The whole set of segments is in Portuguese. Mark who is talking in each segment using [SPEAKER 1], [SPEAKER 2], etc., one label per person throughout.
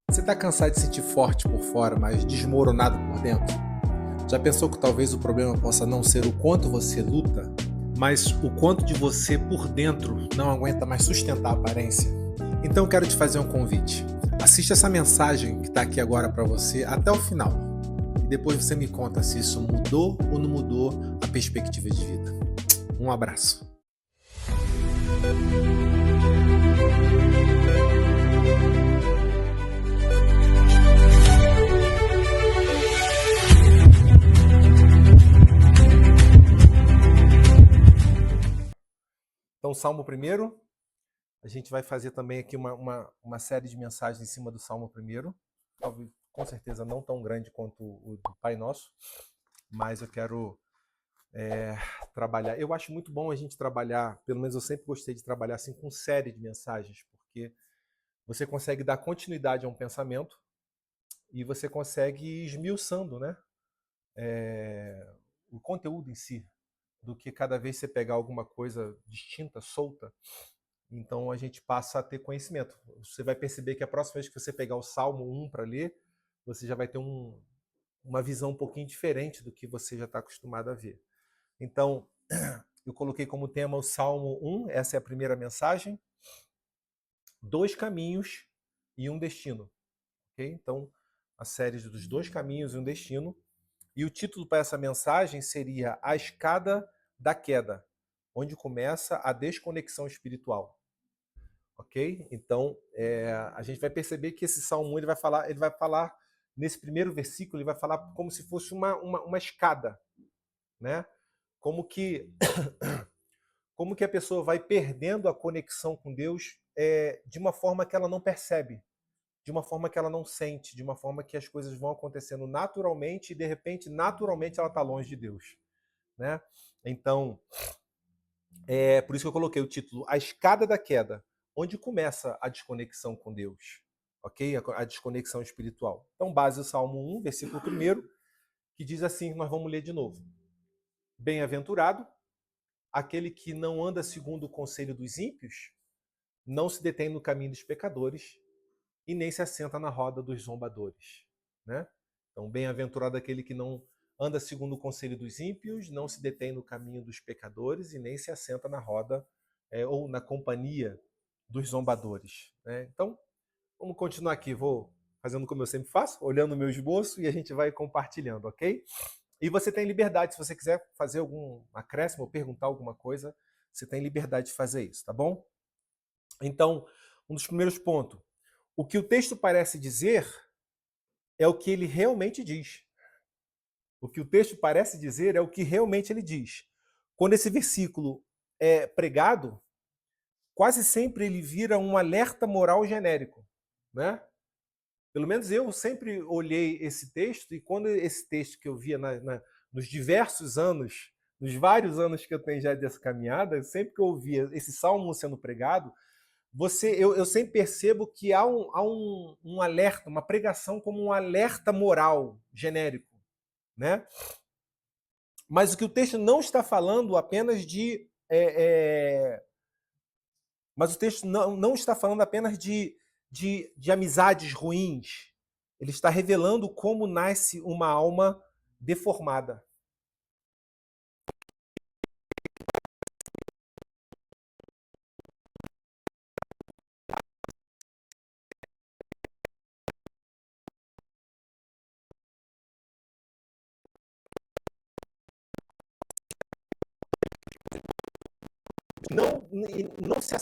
[SPEAKER 1] Você está cansado de se sentir forte por fora, mas desmoronado por dentro? Já pensou que talvez o problema possa não ser o quanto você luta, mas o quanto de você por dentro não aguenta mais sustentar a aparência? Então eu quero te fazer um convite. Assista essa mensagem que está aqui agora para você até o final. E depois você me conta se isso mudou ou não mudou a perspectiva de vida. Um abraço. Então, Salmo 1, a gente vai fazer também aqui uma série de mensagens em cima do Salmo 1, talvez, com certeza não tão grande quanto o do Pai Nosso, mas eu quero trabalhar. Eu acho muito bom a gente trabalhar, pelo menos eu sempre gostei de trabalhar assim com série de mensagens, porque você consegue dar continuidade a um pensamento e você consegue ir esmiuçando, né? O conteúdo em si, do que cada vez você pegar alguma coisa distinta, solta. Então a gente passa a ter conhecimento. Você vai perceber que a próxima vez que você pegar o Salmo 1 para ler, você já vai ter uma visão um pouquinho diferente do que você já está acostumado a ver. Então, eu coloquei como tema o Salmo 1, essa é a primeira mensagem. 2 caminhos e um destino. Okay? Então, a série dos 2 caminhos e um destino. E o título para essa mensagem seria A Escada da Queda, onde começa a desconexão espiritual. Ok? Então, a gente vai perceber que esse Salmo 1 ele vai falar nesse primeiro versículo, ele vai falar como se fosse uma escada, né? Como que a pessoa vai perdendo a conexão com Deus de uma forma que ela não percebe, de uma forma que ela não sente, de uma forma que as coisas vão acontecendo naturalmente e, de repente, naturalmente ela está longe de Deus, né? Então, por isso que eu coloquei o título A Escada da Queda, onde começa a desconexão com Deus, ok? A desconexão espiritual. Então, base o Salmo 1, versículo 1, que diz assim, nós vamos ler de novo. Bem-aventurado aquele que não anda segundo o conselho dos ímpios, não se detém no caminho dos pecadores e nem se assenta na roda dos zombadores, né? Então, bem-aventurado aquele que não anda segundo o conselho dos ímpios, não se detém no caminho dos pecadores e nem se assenta na roda ou na companhia dos zombadores, né? Então, vamos continuar aqui. Vou fazendo como eu sempre faço, olhando o meu esboço e a gente vai compartilhando, ok? E você tem liberdade, se você quiser fazer algum acréscimo ou perguntar alguma coisa, você tem liberdade de fazer isso, tá bom? Então, um dos primeiros pontos. O que o texto parece dizer é o que ele realmente diz. O que o texto parece dizer é o que realmente ele diz. Quando esse versículo é pregado, quase sempre ele vira um alerta moral genérico, né? Pelo menos eu sempre olhei esse texto e quando esse texto que eu via nos diversos anos, nos vários anos que eu tenho já dessa caminhada, sempre que eu ouvia esse salmo sendo pregado, eu sempre percebo que há um alerta, uma pregação como um alerta moral genérico, né? Mas o que o texto não está falando apenas mas o texto não está falando apenas de amizades ruins. Ele está revelando como nasce uma alma deformada. Não se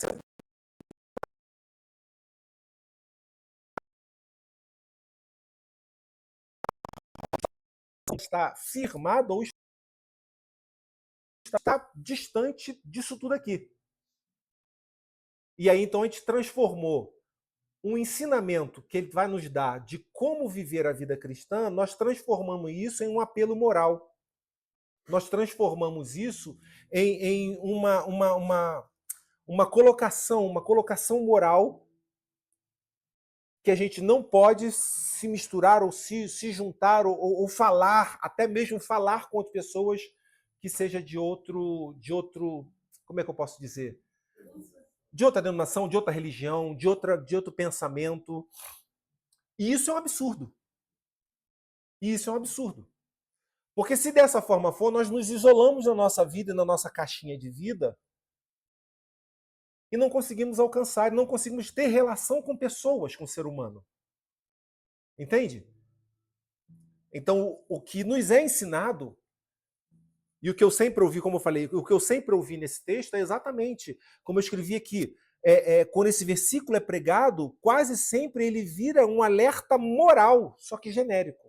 [SPEAKER 1] está firmado ou está distante disso tudo aqui. E aí, então, a gente transformou um ensinamento que ele vai nos dar de como viver a vida cristã, nós transformamos isso em um apelo moral. Nós transformamos isso em uma colocação moral que a gente não pode se misturar ou se juntar ou falar, até mesmo falar com outras pessoas que seja de outro, como é que eu posso dizer? De outra denominação, de outra religião, de outro pensamento. E isso é um absurdo. E isso é um absurdo. Porque se dessa forma for, nós nos isolamos na nossa vida e na nossa caixinha de vida e não conseguimos alcançar, não conseguimos ter relação com pessoas, com o ser humano. Entende? Então, o que nos é ensinado, e o que eu sempre ouvi, como eu falei, o que eu sempre ouvi nesse texto é exatamente como eu escrevi aqui. Quando esse versículo é pregado, quase sempre ele vira um alerta moral, só que genérico.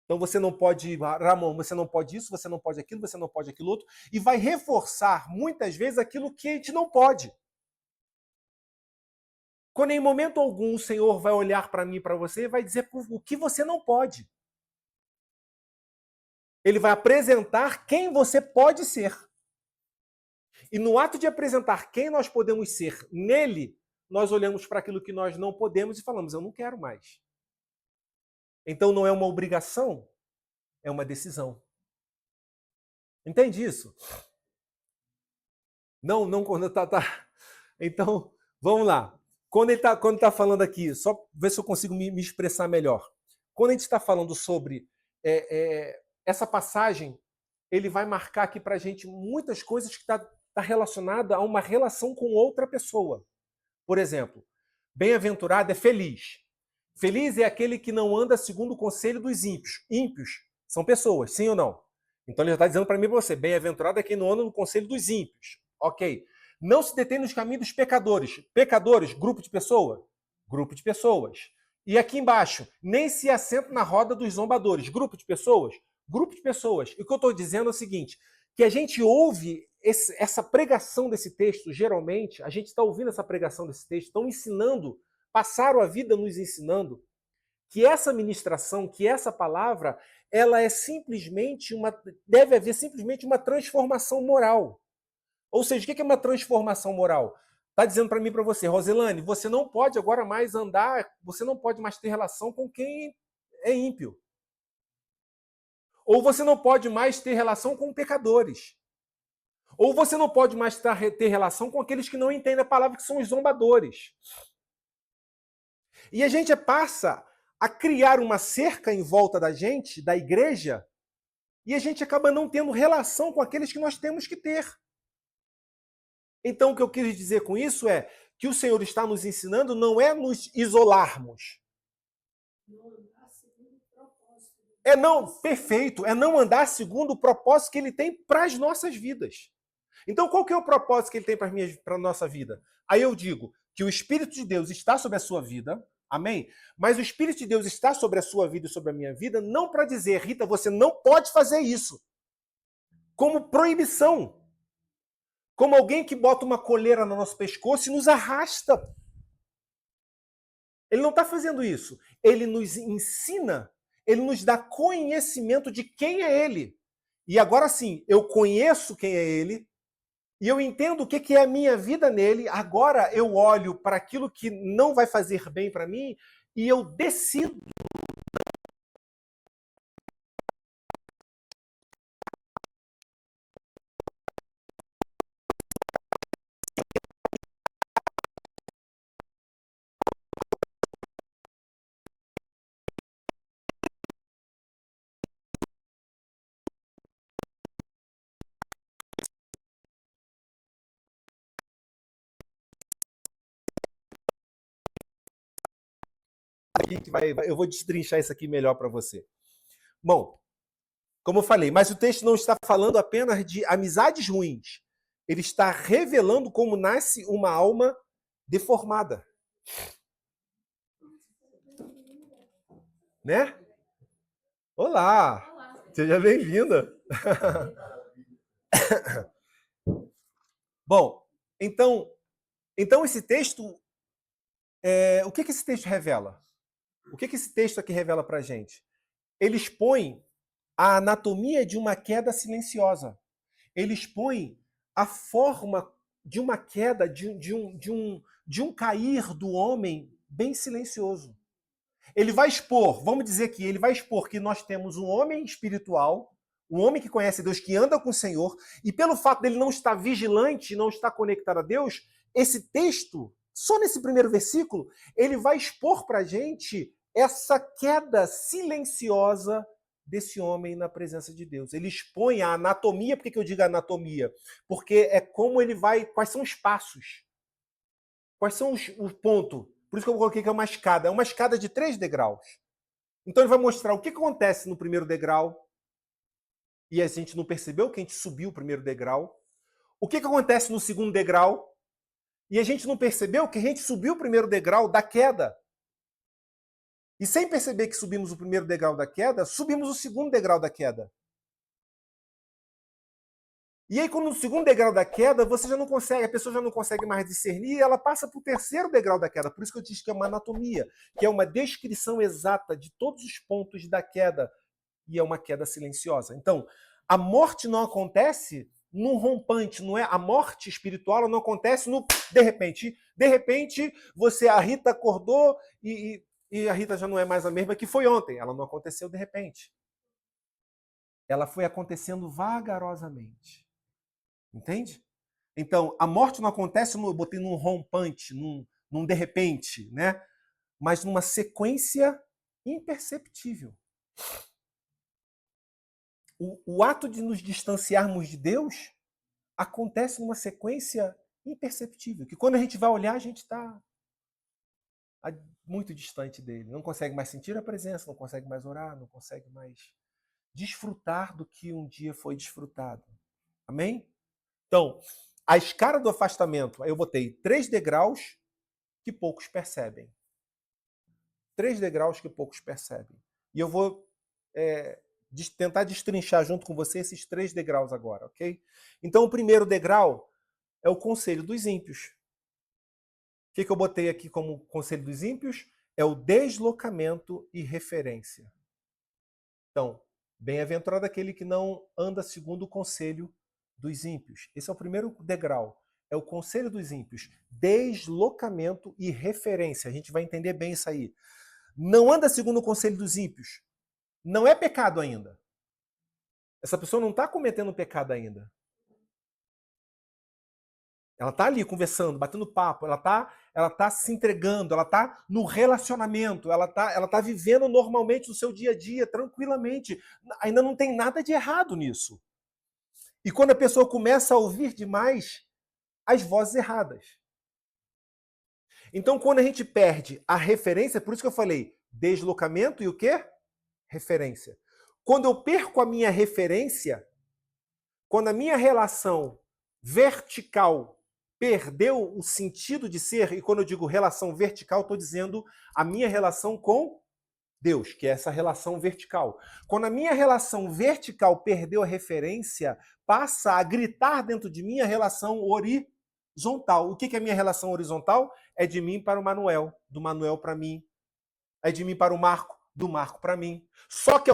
[SPEAKER 1] Então você não pode, Ramon, você não pode isso, você não pode aquilo, você não pode aquilo outro, e vai reforçar muitas vezes aquilo que a gente não pode. Quando em momento algum o Senhor vai olhar para mim e para você e vai dizer o que você não pode. Ele vai apresentar quem você pode ser. E no ato de apresentar quem nós podemos ser nele, nós olhamos para aquilo que nós não podemos e falamos, eu não quero mais. Então não é uma obrigação, é uma decisão. Entende isso? Não, quando tá. Então, vamos lá. Quando ele tá falando aqui, só ver se eu consigo me expressar melhor. Quando a gente está falando sobre essa passagem, ele vai marcar aqui para a gente muitas coisas que está relacionada a uma relação com outra pessoa. Por exemplo, bem-aventurado é feliz. Feliz é aquele que não anda segundo o conselho dos ímpios. Ímpios são pessoas, sim ou não? Então ele já está dizendo para mim e para você, bem-aventurado é quem não anda no conselho dos ímpios. Ok. Não se detém nos caminhos dos pecadores. Pecadores, grupo de pessoas? Grupo de pessoas. E aqui embaixo, nem se assenta na roda dos zombadores. Grupo de pessoas? Grupo de pessoas. E o que eu estou dizendo é o seguinte, que a gente ouve essa pregação desse texto, geralmente, a gente está ouvindo essa pregação desse texto, estão ensinando, passaram a vida nos ensinando, que essa ministração, que essa palavra, ela é simplesmente deve haver simplesmente uma transformação moral. Ou seja, o que é uma transformação moral? Está dizendo para mim e para você, Roselane, você não pode agora mais andar, você não pode mais ter relação com quem é ímpio. Ou você não pode mais ter relação com pecadores. Ou você não pode mais ter relação com aqueles que não entendem a palavra, que são os zombadores. E a gente passa a criar uma cerca em volta da gente, da igreja, e a gente acaba não tendo relação com aqueles que nós temos que ter. Então, o que eu quis dizer com isso é que o Senhor está nos ensinando não é nos isolarmos. Perfeito, é não andar segundo o propósito que ele tem para as nossas vidas. Então, qual que é o propósito que ele tem para a nossa vida? Aí eu digo que o Espírito de Deus está sobre a sua vida, amém? Mas o Espírito de Deus está sobre a sua vida e sobre a minha vida, não para dizer, Rita, você não pode fazer isso. Como proibição. Como alguém que bota uma coleira no nosso pescoço e nos arrasta. Ele não está fazendo isso. Ele nos ensina, ele nos dá conhecimento de quem é ele. E agora sim, eu conheço quem é ele, e eu entendo o que é a minha vida nele, agora eu olho para aquilo que não vai fazer bem para mim e eu decido. Eu vou destrinchar isso aqui melhor para você. Bom, como eu falei, mas o texto não está falando apenas de amizades ruins. Ele está revelando como nasce uma alma deformada. Né? Olá! Seja bem-vinda! Bom, então esse texto, o que esse texto revela? O que esse texto aqui revela para a gente? Ele expõe a anatomia de uma queda silenciosa. Ele expõe a forma de uma queda, de um cair do homem bem silencioso. Ele vai expor, vamos dizer que ele vai expor que nós temos um homem espiritual, um homem que conhece Deus, que anda com o Senhor, e pelo fato dele não estar vigilante, não estar conectado a Deus, esse texto só nesse primeiro versículo, ele vai expor para a gente essa queda silenciosa desse homem na presença de Deus. Ele expõe a anatomia. Por que eu digo anatomia? Porque é como ele vai, quais são os passos, quais são os pontos. Por isso que eu coloquei que é uma escada. É uma escada de 3 degraus. Então ele vai mostrar o que acontece no primeiro degrau, e a gente não percebeu que a gente subiu o primeiro degrau. O que acontece no segundo degrau, e a gente não percebeu que a gente subiu o primeiro degrau da queda. E sem perceber que subimos o primeiro degrau da queda, subimos o segundo degrau da queda. E aí, quando no segundo degrau da queda, você já não consegue, a pessoa já não consegue mais discernir, e ela passa para o terceiro degrau da queda. Por isso que eu disse que é uma anatomia, que é uma descrição exata de todos os pontos da queda. E é uma queda silenciosa. Então, a morte não acontece num rompante, não é? A morte espiritual não acontece no de repente. De repente, a Rita acordou e a Rita já não é mais a mesma que foi ontem. Ela não aconteceu de repente. Ela foi acontecendo vagarosamente. Entende? Então, a morte não acontece, eu botei num rompante, num de repente, né? Mas numa sequência imperceptível. O ato de nos distanciarmos de Deus acontece numa sequência imperceptível, que quando a gente vai olhar, a gente está muito distante dele. Não consegue mais sentir a presença, não consegue mais orar, não consegue mais desfrutar do que um dia foi desfrutado. Amém? Então, a escada do afastamento, aí eu botei 3 degraus que poucos percebem. 3 degraus que poucos percebem. E eu vou tentar destrinchar junto com você esses 3 degraus agora, ok? Então, o primeiro degrau é o conselho dos ímpios. O que eu botei aqui como conselho dos ímpios? É o deslocamento e referência. Então, bem-aventurado aquele que não anda segundo o conselho dos ímpios. Esse é o primeiro degrau. É o conselho dos ímpios. Deslocamento e referência. A gente vai entender bem isso aí. Não anda segundo o conselho dos ímpios. Não é pecado ainda. Essa pessoa não está cometendo pecado ainda. Ela está ali conversando, batendo papo, ela tá se entregando, ela está no relacionamento, ela tá vivendo normalmente o seu dia a dia, tranquilamente. Ainda não tem nada de errado nisso. E quando a pessoa começa a ouvir demais as vozes erradas. Então, quando a gente perde a referência, por isso que eu falei deslocamento e o quê? Referência. Quando eu perco a minha referência, quando a minha relação vertical perdeu o sentido de ser, e quando eu digo relação vertical, estou dizendo a minha relação com Deus, que é essa relação vertical. Quando a minha relação vertical perdeu a referência, passa a gritar dentro de mim a relação horizontal. O que é a minha relação horizontal? É de mim para o Manuel, do Manuel para mim. É de mim para o Marco, do Marco para mim. Só que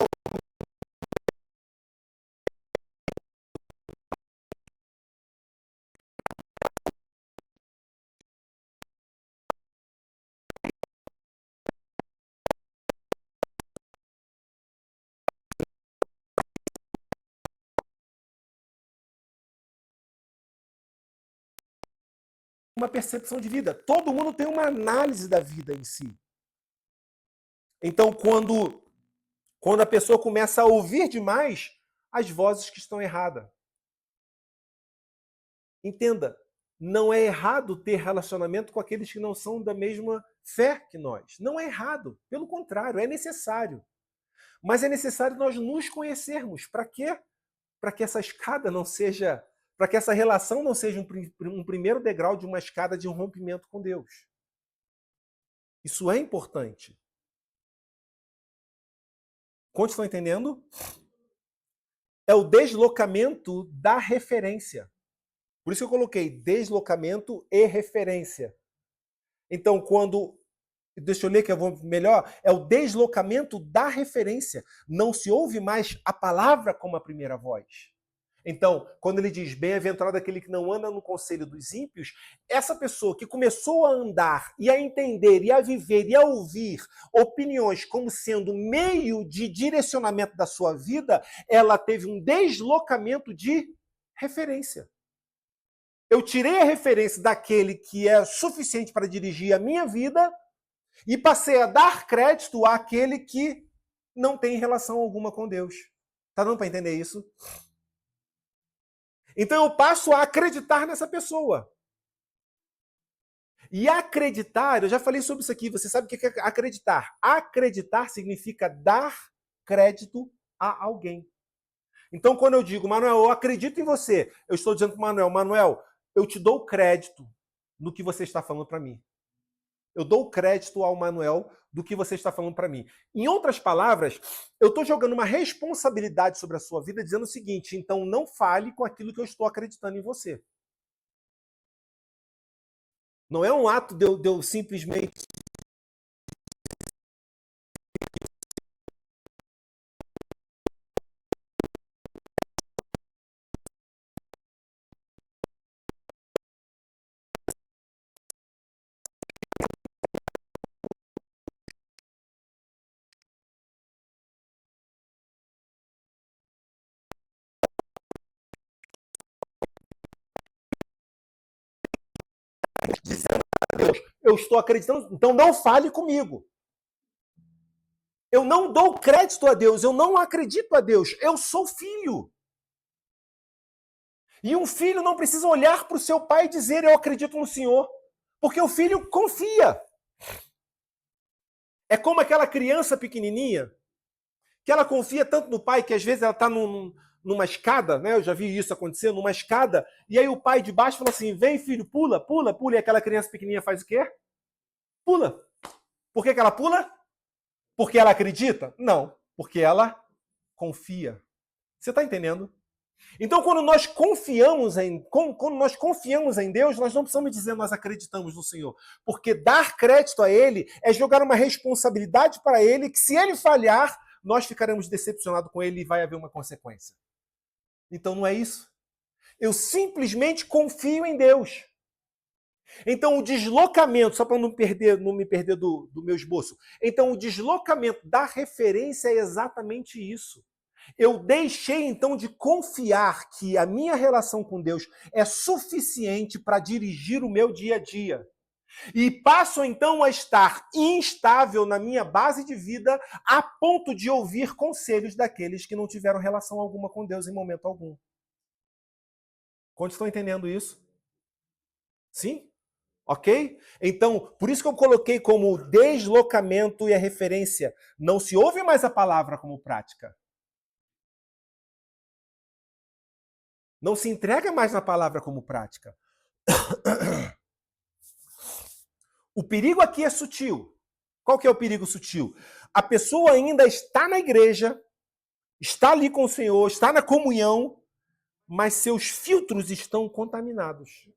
[SPEAKER 1] uma percepção de vida. Todo mundo tem uma análise da vida em si. Então, quando a pessoa começa a ouvir demais as vozes que estão erradas. Entenda, não é errado ter relacionamento com aqueles que não são da mesma fé que nós. Não é errado, pelo contrário, é necessário. Mas é necessário nós nos conhecermos. Para quê? Para que essa escada não seja, para que essa relação não seja um primeiro degrau de uma escada de um rompimento com Deus. Isso é importante. Quantos estão entendendo? É o deslocamento da referência. Por isso que eu coloquei deslocamento e referência. Então, deixa eu ler que eu vou melhor. É o deslocamento da referência. Não se ouve mais a palavra como a primeira voz. Então, quando ele diz bem-aventurado aquele que não anda no conselho dos ímpios, essa pessoa que começou a andar e a entender e a viver e a ouvir opiniões como sendo meio de direcionamento da sua vida, ela teve um deslocamento de referência. Eu tirei a referência daquele que é suficiente para dirigir a minha vida e passei a dar crédito àquele que não tem relação alguma com Deus. Tá dando para entender isso? Então eu passo a acreditar nessa pessoa. E acreditar, eu já falei sobre isso aqui, você sabe o que é acreditar? Acreditar significa dar crédito a alguém. Então, quando eu digo, Manuel, eu acredito em você, eu estou dizendo para o Manuel, Manuel, eu te dou crédito no que você está falando para mim. Eu dou crédito ao Manuel do que você está falando para mim. Em outras palavras, eu estou jogando uma responsabilidade sobre a sua vida, dizendo o seguinte, então não fale com aquilo que eu estou acreditando em você. Não é um ato de eu simplesmente dizendo a Deus, eu estou acreditando, então não fale comigo. Eu não dou crédito a Deus, eu não acredito a Deus, eu sou filho. E um filho não precisa olhar para o seu pai e dizer eu acredito no Senhor, porque o filho confia. É como aquela criança pequenininha, que ela confia tanto no pai que às vezes ela está numa escada, né? Eu já vi isso acontecer, numa escada, e aí o pai de baixo fala assim, vem filho, pula, pula, pula, e aquela criança pequenininha faz o quê? Pula. Por que ela pula? Porque ela acredita? Não, porque ela confia. Você está entendendo? Então, quando nós confiamos em Deus, nós não precisamos dizer nós acreditamos no Senhor. Porque dar crédito a Ele é jogar uma responsabilidade para Ele que, se Ele falhar, nós ficaremos decepcionados com Ele e vai haver uma consequência. Então, não é isso. Eu simplesmente confio em Deus. Então, o deslocamento, só para não me perder do meu esboço, então o deslocamento da referência é exatamente isso. Eu deixei, então, de confiar que a minha relação com Deus é suficiente para dirigir o meu dia a dia. E passo, então, a estar instável na minha base de vida a ponto de ouvir conselhos daqueles que não tiveram relação alguma com Deus em momento algum. Quantos estão entendendo isso? Sim? Ok? Então, por isso que eu coloquei como deslocamento e a referência. Não se ouve mais a palavra como prática. Não se entrega mais na palavra como prática. O perigo aqui é sutil. Qual que é o perigo sutil? A pessoa ainda está na igreja, está ali com o Senhor, está na comunhão, mas seus filtros estão contaminados.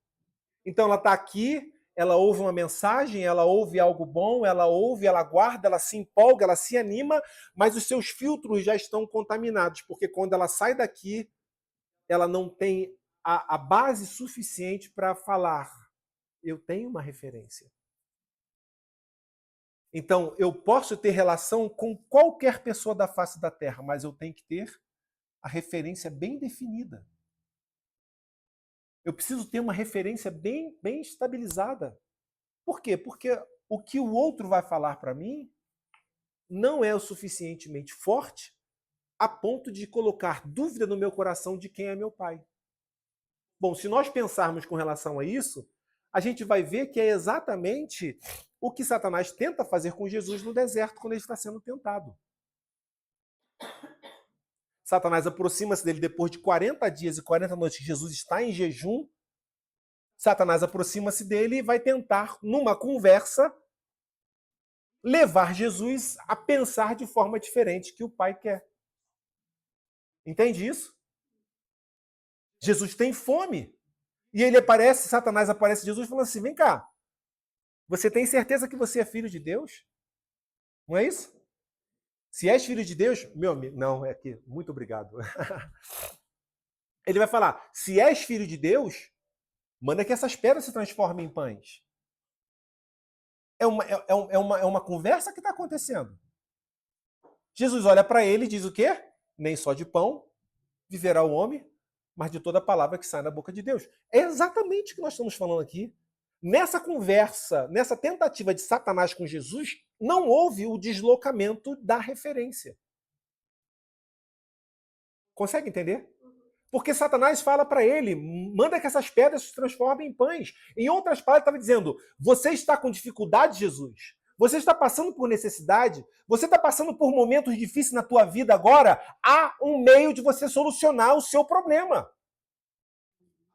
[SPEAKER 1] Então ela está aqui, ela ouve uma mensagem, ela ouve algo bom, ela ouve, ela guarda, ela se empolga, ela se anima, mas os seus filtros já estão contaminados, porque quando ela sai daqui, ela não tem a base suficiente para falar, eu tenho uma referência. Então, eu posso ter relação com qualquer pessoa da face da Terra, mas eu tenho que ter a referência bem definida. Eu preciso ter uma referência bem estabilizada. Por quê? Porque o que o outro vai falar para mim não é o suficientemente forte a ponto de colocar dúvida no meu coração de quem é meu pai. Bom, se nós pensarmos com relação a isso, a gente vai ver que é exatamente o que Satanás tenta fazer com Jesus no deserto quando ele está sendo tentado. Satanás aproxima-se dele depois de 40 dias e 40 noites que Jesus está em jejum. Satanás aproxima-se dele e vai tentar, numa conversa, levar Jesus a pensar de forma diferente que o Pai quer. Entende isso? Jesus tem fome. E ele aparece, Satanás aparece Jesus falando assim, vem cá, você tem certeza que você é filho de Deus? Não é isso? Se és filho de Deus, meu amigo, não, é aqui, muito obrigado. Ele vai falar, se és filho de Deus, manda que essas pedras se transformem em pães. É uma conversa que está acontecendo. Jesus olha para ele e diz o quê? Nem só de pão viverá o homem, mas de toda palavra que sai da boca de Deus. É exatamente o que nós estamos falando aqui. Nessa conversa, nessa tentativa de Satanás com Jesus, não houve o deslocamento da referência. Consegue entender? Porque Satanás fala para ele, manda que essas pedras se transformem em pães. Em outras palavras, ele estava dizendo, você está com dificuldade, Jesus? Você está passando por necessidade? Você está passando por momentos difíceis na tua vida agora? Há um meio de você solucionar o seu problema.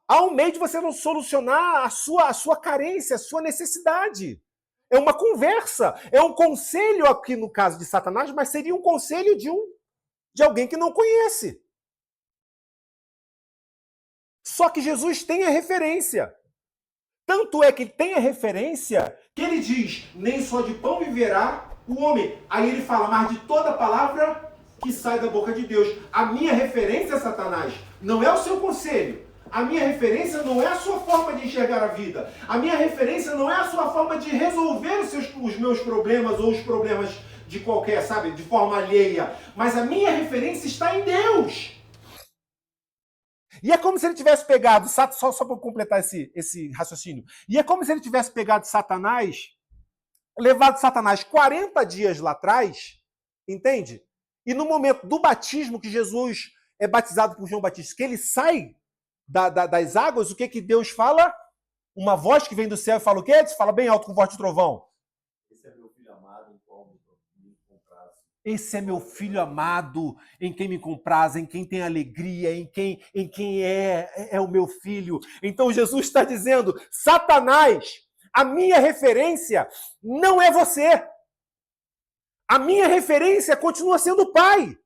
[SPEAKER 1] Há um meio de você solucionar a sua carência, a sua necessidade. É uma conversa, é um conselho aqui no caso de Satanás, mas seria um conselho de alguém que não conhece. Só que Jesus tem a referência. Tanto é que ele tem a referência que ele diz, nem só de pão viverá o homem. Aí ele fala, mas de toda palavra que sai da boca de Deus. A minha referência, Satanás, não é o seu conselho. A minha referência não é a sua forma de enxergar a vida. A minha referência não é a sua forma de resolver os meus problemas ou os problemas de qualquer, sabe, de forma alheia. Mas a minha referência está em Deus. E é como se ele tivesse pegado, só para completar esse raciocínio, e é como se ele tivesse pegado Satanás, levado Satanás 40 dias lá atrás, entende? E no momento do batismo, que Jesus é batizado por João Batista, que ele sai das águas, o que Deus fala? Uma voz que vem do céu e fala o quê? Fala bem alto com voz de trovão. Esse é meu filho amado, em qual me compraz. Esse é meu filho amado, em quem me compraz, em quem tem alegria, em quem é o meu filho. Então Jesus está dizendo, Satanás, a minha referência não é você. A minha referência continua sendo o Pai.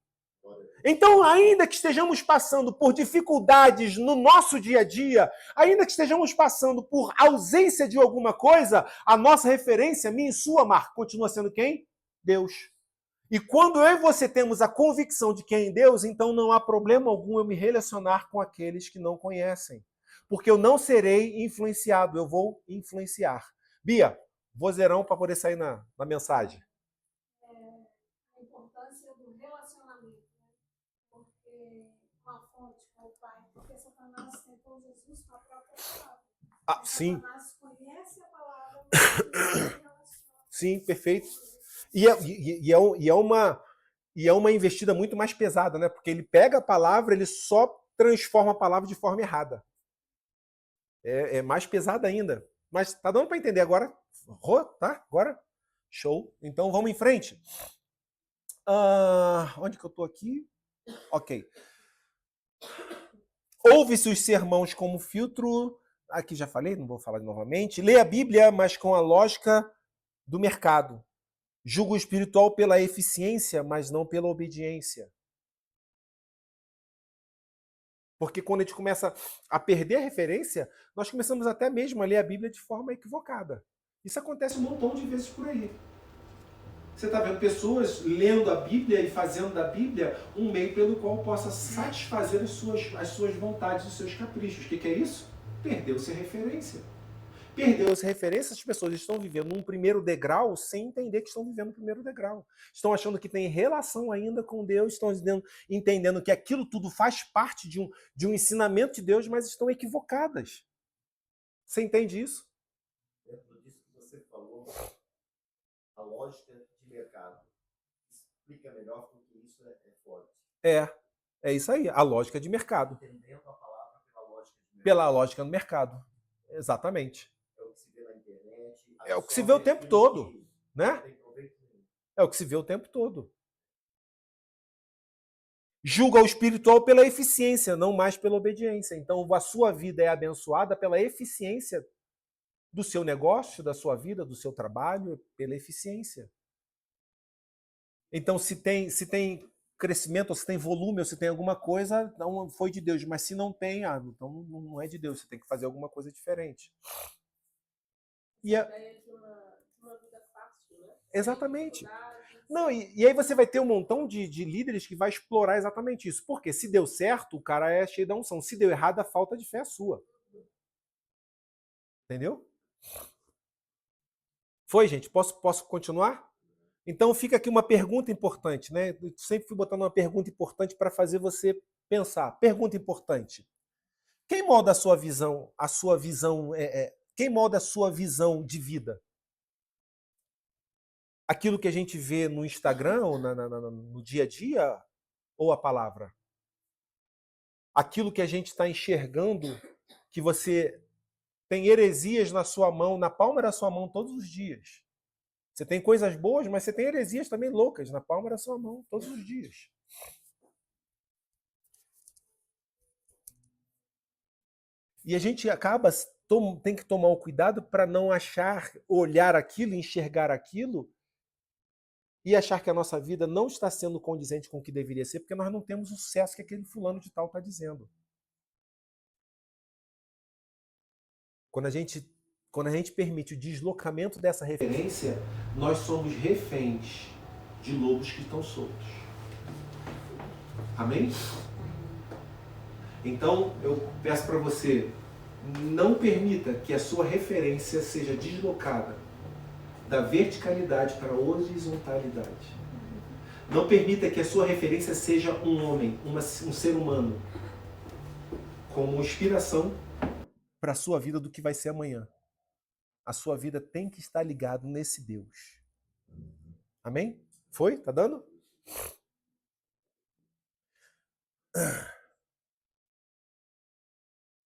[SPEAKER 1] Então, ainda que estejamos passando por dificuldades no nosso dia a dia, ainda que estejamos passando por ausência de alguma coisa, a nossa referência, minha e sua, Marco, continua sendo quem? Deus. E quando eu e você temos a convicção de quem é Deus, então não há problema algum eu me relacionar com aqueles que não conhecem. Porque eu não serei influenciado, eu vou influenciar. Bia, vozeirão para poder sair na mensagem.
[SPEAKER 2] A importância do relacionamento. Uma fonte com o Pai, porque Satanás tentou Jesus com a própria palavra.
[SPEAKER 1] Sim.
[SPEAKER 2] Satanás conhece a palavra, mas não se relaciona.
[SPEAKER 1] Sim, perfeito. E é uma investida muito mais pesada, né? Porque ele pega a palavra, ele só transforma a palavra de forma errada. É mais pesada ainda. Mas tá dando para entender agora? Tá? Agora? Show. Então vamos em frente. Onde que eu tô aqui? Ok. Ouve-se os sermãos como filtro. Aqui já falei, não vou falar novamente. Lê a Bíblia, mas com a lógica do mercado. Julga o espiritual pela eficiência, mas não pela obediência. Porque quando a gente começa a perder a referência, nós começamos até mesmo a ler a Bíblia de forma equivocada. Isso acontece um montão de vezes por aí. Você está vendo pessoas lendo a Bíblia e fazendo da Bíblia um meio pelo qual possa satisfazer as suas vontades, os seus caprichos. O que é isso? Perdeu-se a referência. Perdeu-se a referência, as pessoas estão vivendo um primeiro degrau sem entender que estão vivendo um primeiro degrau. Estão achando que tem relação ainda com Deus, estão entendendo que aquilo tudo faz parte de um ensinamento de Deus, mas estão equivocadas. Você entende isso?
[SPEAKER 3] Dentro disso que você falou, a lógica de mercado explica melhor porque isso é forte.
[SPEAKER 1] É isso aí, a lógica de mercado.
[SPEAKER 3] Entendendo a palavra pela lógica de mercado.
[SPEAKER 1] Pela lógica do mercado. Exatamente.
[SPEAKER 3] É o que se vê na internet.
[SPEAKER 1] É o que se vê o tempo todo, né? É o que se vê o tempo todo. Julga o espiritual pela eficiência, não mais pela obediência. Então, a sua vida é abençoada pela eficiência do seu negócio, da sua vida, do seu trabalho, pela eficiência. Então, se tem crescimento, ou se tem volume, ou se tem alguma coisa, não foi de Deus. Mas se não tem, então não é de Deus. Você tem que fazer alguma coisa diferente. E a ideia de uma vida fácil, né? Exatamente. Não, e aí você vai ter um montão de líderes que vai explorar exatamente isso. Porque se deu certo, o cara é cheio da unção. Se deu errado, a falta de fé é sua. Entendeu? Foi, gente? Posso continuar? Então fica aqui uma pergunta importante, né? Eu sempre fui botando uma pergunta importante para fazer você pensar. Pergunta importante. Quem molda a sua visão? Quem molda a sua visão de vida? Aquilo que a gente vê no Instagram ou no dia a dia ou a palavra? Aquilo que a gente está enxergando, que você tem heresias na sua mão, na palma da sua mão todos os dias. Você tem coisas boas, mas você tem heresias também loucas na palma da sua mão todos os dias. E a gente tem que tomar o cuidado para não olhar aquilo, enxergar aquilo e achar que a nossa vida não está sendo condizente com o que deveria ser, porque nós não temos o sucesso que aquele fulano de tal está dizendo. Quando a gente permite o deslocamento dessa referência, nós somos reféns de lobos que estão soltos. Amém? Então, eu peço para você, não permita que a sua referência seja deslocada da verticalidade para a horizontalidade. Não permita que a sua referência seja um homem, um ser humano, como inspiração para a sua vida do que vai ser amanhã. A sua vida tem que estar ligada nesse Deus. Amém? Foi? Tá dando?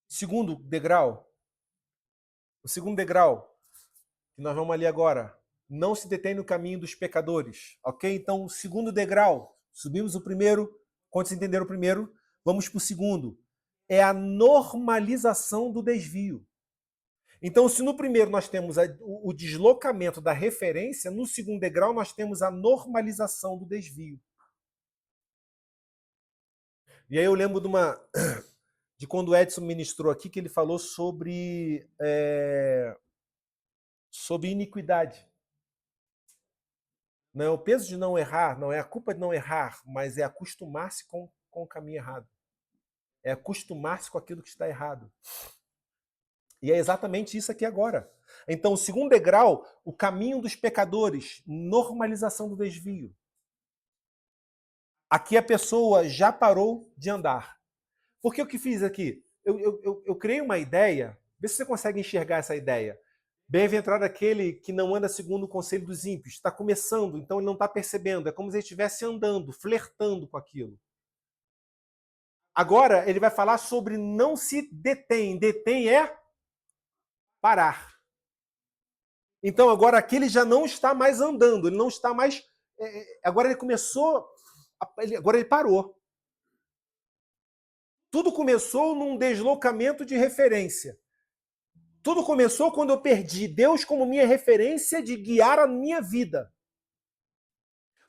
[SPEAKER 1] Segundo degrau. O segundo degrau que nós vamos ali agora. Não se detém no caminho dos pecadores. Ok? Então, o segundo degrau. Subimos o primeiro. Quando vocês entenderam o primeiro, vamos para o segundo. É a normalização do desvio. Então, se no primeiro nós temos o deslocamento da referência, no segundo degrau nós temos a normalização do desvio. E aí eu lembro de quando o Edson ministrou aqui, que ele falou sobre iniquidade. Não é o peso de não errar, não é a culpa de não errar, mas é acostumar-se com o caminho errado. É acostumar-se com aquilo que está errado. E é exatamente isso aqui agora. Então, o segundo degrau, o caminho dos pecadores, normalização do desvio. Aqui a pessoa já parou de andar. Porque o que fiz aqui? Eu criei uma ideia, vê se você consegue enxergar essa ideia. Bem-aventurado aquele que não anda segundo o conselho dos ímpios. Está começando, então ele não está percebendo. É como se ele estivesse andando, flertando com aquilo. Agora ele vai falar sobre não se detém. Detém é parar. Então agora aqui ele já não está mais andando, ele não está mais... Agora ele começou... Agora ele parou. Tudo começou num deslocamento de referência. Tudo começou quando eu perdi Deus como minha referência de guiar a minha vida.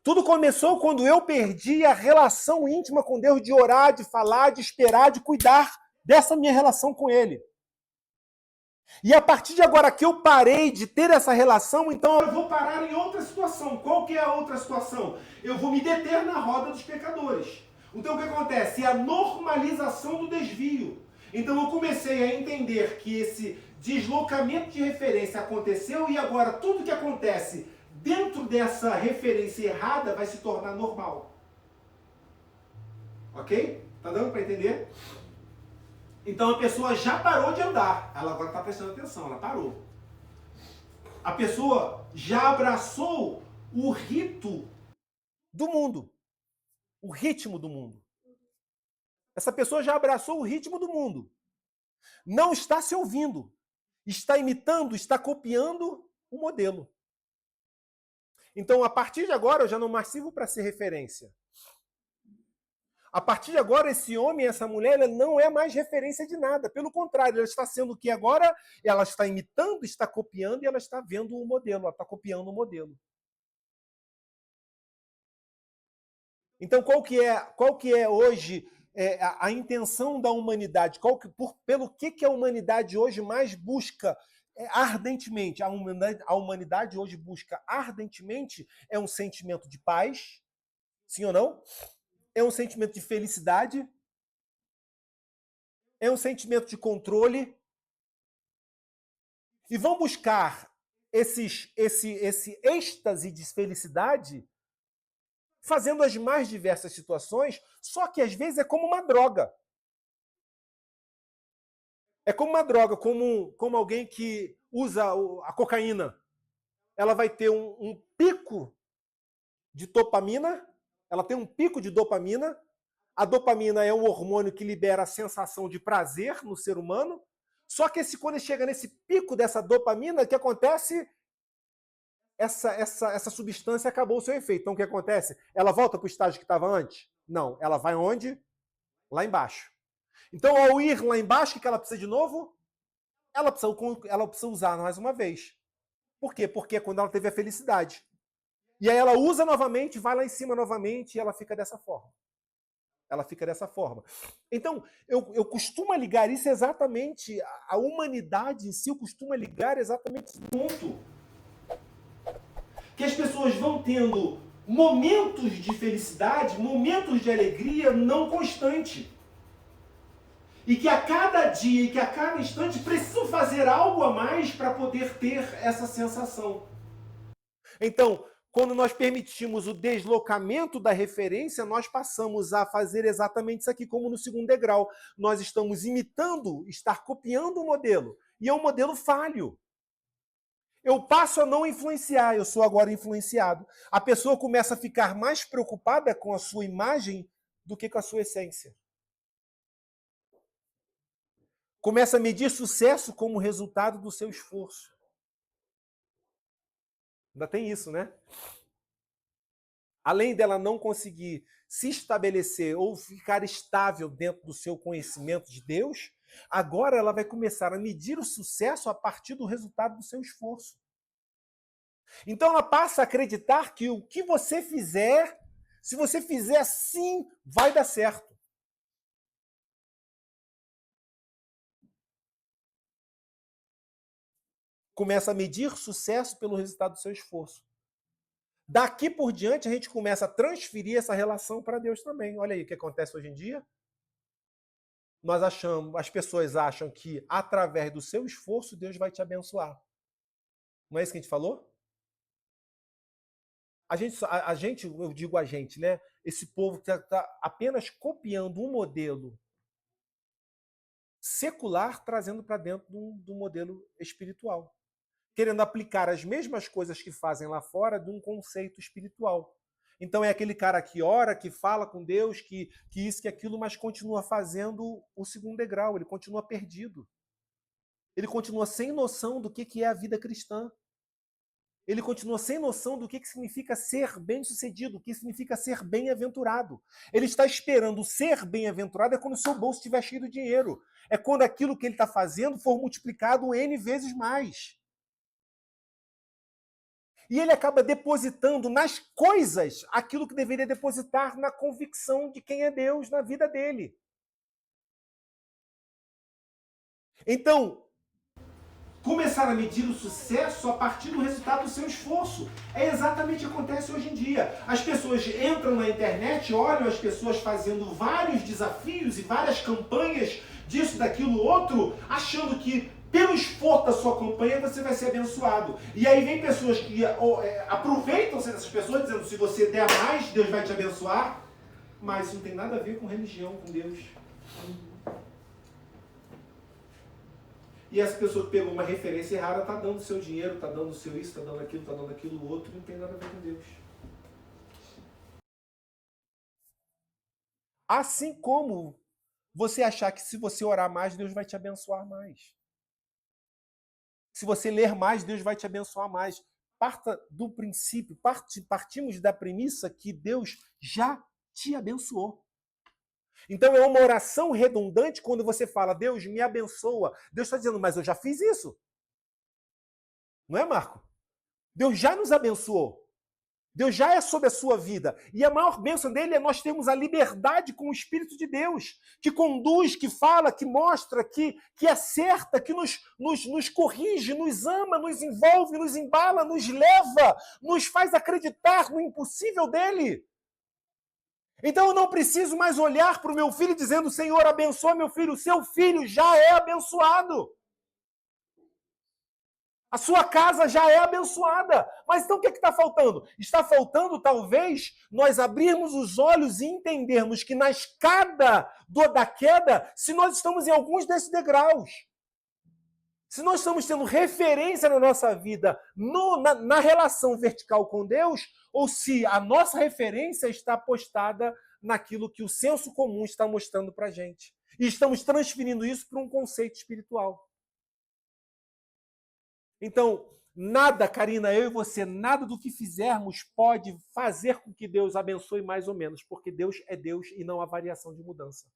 [SPEAKER 1] Tudo começou quando eu perdi a relação íntima com Deus, de orar, de falar, de esperar, de cuidar dessa minha relação com Ele. E a partir de agora que eu parei de ter essa relação, então eu vou parar em outra situação. Qual que é a outra situação? Eu vou me deter na roda dos pecadores. Então o que acontece? É a normalização do desvio. Então eu comecei a entender que esse deslocamento de referência aconteceu e agora tudo que acontece dentro dessa referência errada vai se tornar normal. Ok? Tá dando para entender? Então a pessoa já parou de andar. Ela agora está prestando atenção, ela parou. A pessoa já abraçou o rito do mundo. O ritmo do mundo. Essa pessoa já abraçou o ritmo do mundo. Não está se ouvindo. Está imitando, está copiando o modelo. Então, a partir de agora, eu já não mais sirvo para ser referência. A partir de agora, esse homem, essa mulher, ela não é mais referência de nada. Pelo contrário, ela está sendo o que agora? Ela está imitando, está copiando e ela está vendo o modelo. Ela está copiando o modelo. Então, qual que é hoje a intenção da humanidade? Pelo que a humanidade hoje mais busca ardentemente? A humanidade hoje busca ardentemente um sentimento de paz, sim ou não? É um sentimento de felicidade, é um sentimento de controle. E vão buscar esse êxtase de felicidade fazendo as mais diversas situações, só que às vezes é como uma droga. É como uma droga, como alguém que usa a cocaína. Ela vai ter um pico de dopamina, ela tem um pico de dopamina. A dopamina é um hormônio que libera a sensação de prazer no ser humano. Só que quando chega nesse pico dessa dopamina, o que acontece? Essa substância acabou o seu efeito. Então o que acontece? Ela volta para o estágio que estava antes? Não. Ela vai onde? Lá embaixo. Então, ao ir lá embaixo, o que ela precisa de novo? Ela precisa usar mais uma vez. Por quê? Porque é quando ela teve a felicidade. E aí ela usa novamente, vai lá em cima novamente e ela fica dessa forma. Ela fica dessa forma. Então, eu costumo ligar isso exatamente, a humanidade em si, eu costumo ligar exatamente esse ponto. Que as pessoas vão tendo momentos de felicidade, momentos de alegria não constante. E que a cada dia e que a cada instante precisam fazer algo a mais para poder ter essa sensação. Então, quando nós permitimos o deslocamento da referência, nós passamos a fazer exatamente isso aqui, como no segundo degrau. Nós estamos imitando, estar copiando o modelo. E é um modelo falho. Eu passo a não influenciar, eu sou agora influenciado. A pessoa começa a ficar mais preocupada com a sua imagem do que com a sua essência. Começa a medir sucesso como resultado do seu esforço. Ainda tem isso, né? Além dela não conseguir se estabelecer ou ficar estável dentro do seu conhecimento de Deus, agora ela vai começar a medir o sucesso a partir do resultado do seu esforço. Então ela passa a acreditar que o que você fizer, se você fizer assim, vai dar certo. Começa a medir sucesso pelo resultado do seu esforço. Daqui por diante, a gente começa a transferir essa relação para Deus também. Olha aí o que acontece hoje em dia. As pessoas acham que através do seu esforço, Deus vai te abençoar. Não é isso que a gente falou? Eu digo a gente, né? Esse povo que está apenas copiando um modelo secular, trazendo para dentro do modelo espiritual. Querendo aplicar as mesmas coisas que fazem lá fora de um conceito espiritual. Então é aquele cara que ora, que fala com Deus, que isso, que aquilo, mas continua fazendo o segundo degrau, ele continua perdido. Ele continua sem noção do que é a vida cristã. Ele continua sem noção do que significa ser bem-sucedido, o que significa ser bem-aventurado. Ele está esperando ser bem-aventurado é quando o seu bolso estiver cheio de dinheiro. É quando aquilo que ele está fazendo for multiplicado N vezes mais. E ele acaba depositando nas coisas aquilo que deveria depositar na convicção de quem é Deus na vida dele. Então, começar a medir o sucesso a partir do resultado do seu esforço. É exatamente o que acontece hoje em dia. As pessoas entram na internet, olham as pessoas fazendo vários desafios e várias campanhas disso, daquilo, outro, achando que pelo esforço da sua campanha você vai ser abençoado. E aí vem pessoas que aproveitam-se dessas pessoas, dizendo se você der mais, Deus vai te abençoar. Mas isso não tem nada a ver com religião, com Deus. E essa pessoa que pegou uma referência errada está dando seu dinheiro, está dando seu isso, está dando aquilo outro, não tem nada a ver com Deus. Assim como você achar que se você orar mais, Deus vai te abençoar mais. Se você ler mais, Deus vai te abençoar mais. Parta do princípio, partimos da premissa que Deus já te abençoou. Então é uma oração redundante quando você fala, Deus me abençoa. Deus está dizendo, mas eu já fiz isso. Não é, Marco? Deus já nos abençoou. Deus já é sobre a sua vida. E a maior bênção dele é nós termos a liberdade com o Espírito de Deus, que conduz, que fala, que mostra, que acerta, que nos corrige, nos ama, nos envolve, nos embala, nos leva, nos faz acreditar no impossível dele. Então eu não preciso mais olhar para o meu filho dizendo, Senhor, abençoa meu filho. O seu filho já é abençoado. A sua casa já é abençoada. Mas então o que está faltando? Está faltando, talvez, nós abrirmos os olhos e entendermos que na escada da queda, se nós estamos em alguns desses degraus, Se nós estamos tendo referência na nossa vida na relação vertical com Deus, ou se a nossa referência está postada naquilo que o senso comum está mostrando para a gente. E estamos transferindo isso para um conceito espiritual. Então, nada, Karina, eu e você, nada do que fizermos pode fazer com que Deus abençoe mais ou menos, porque Deus é Deus e não há variação de mudança.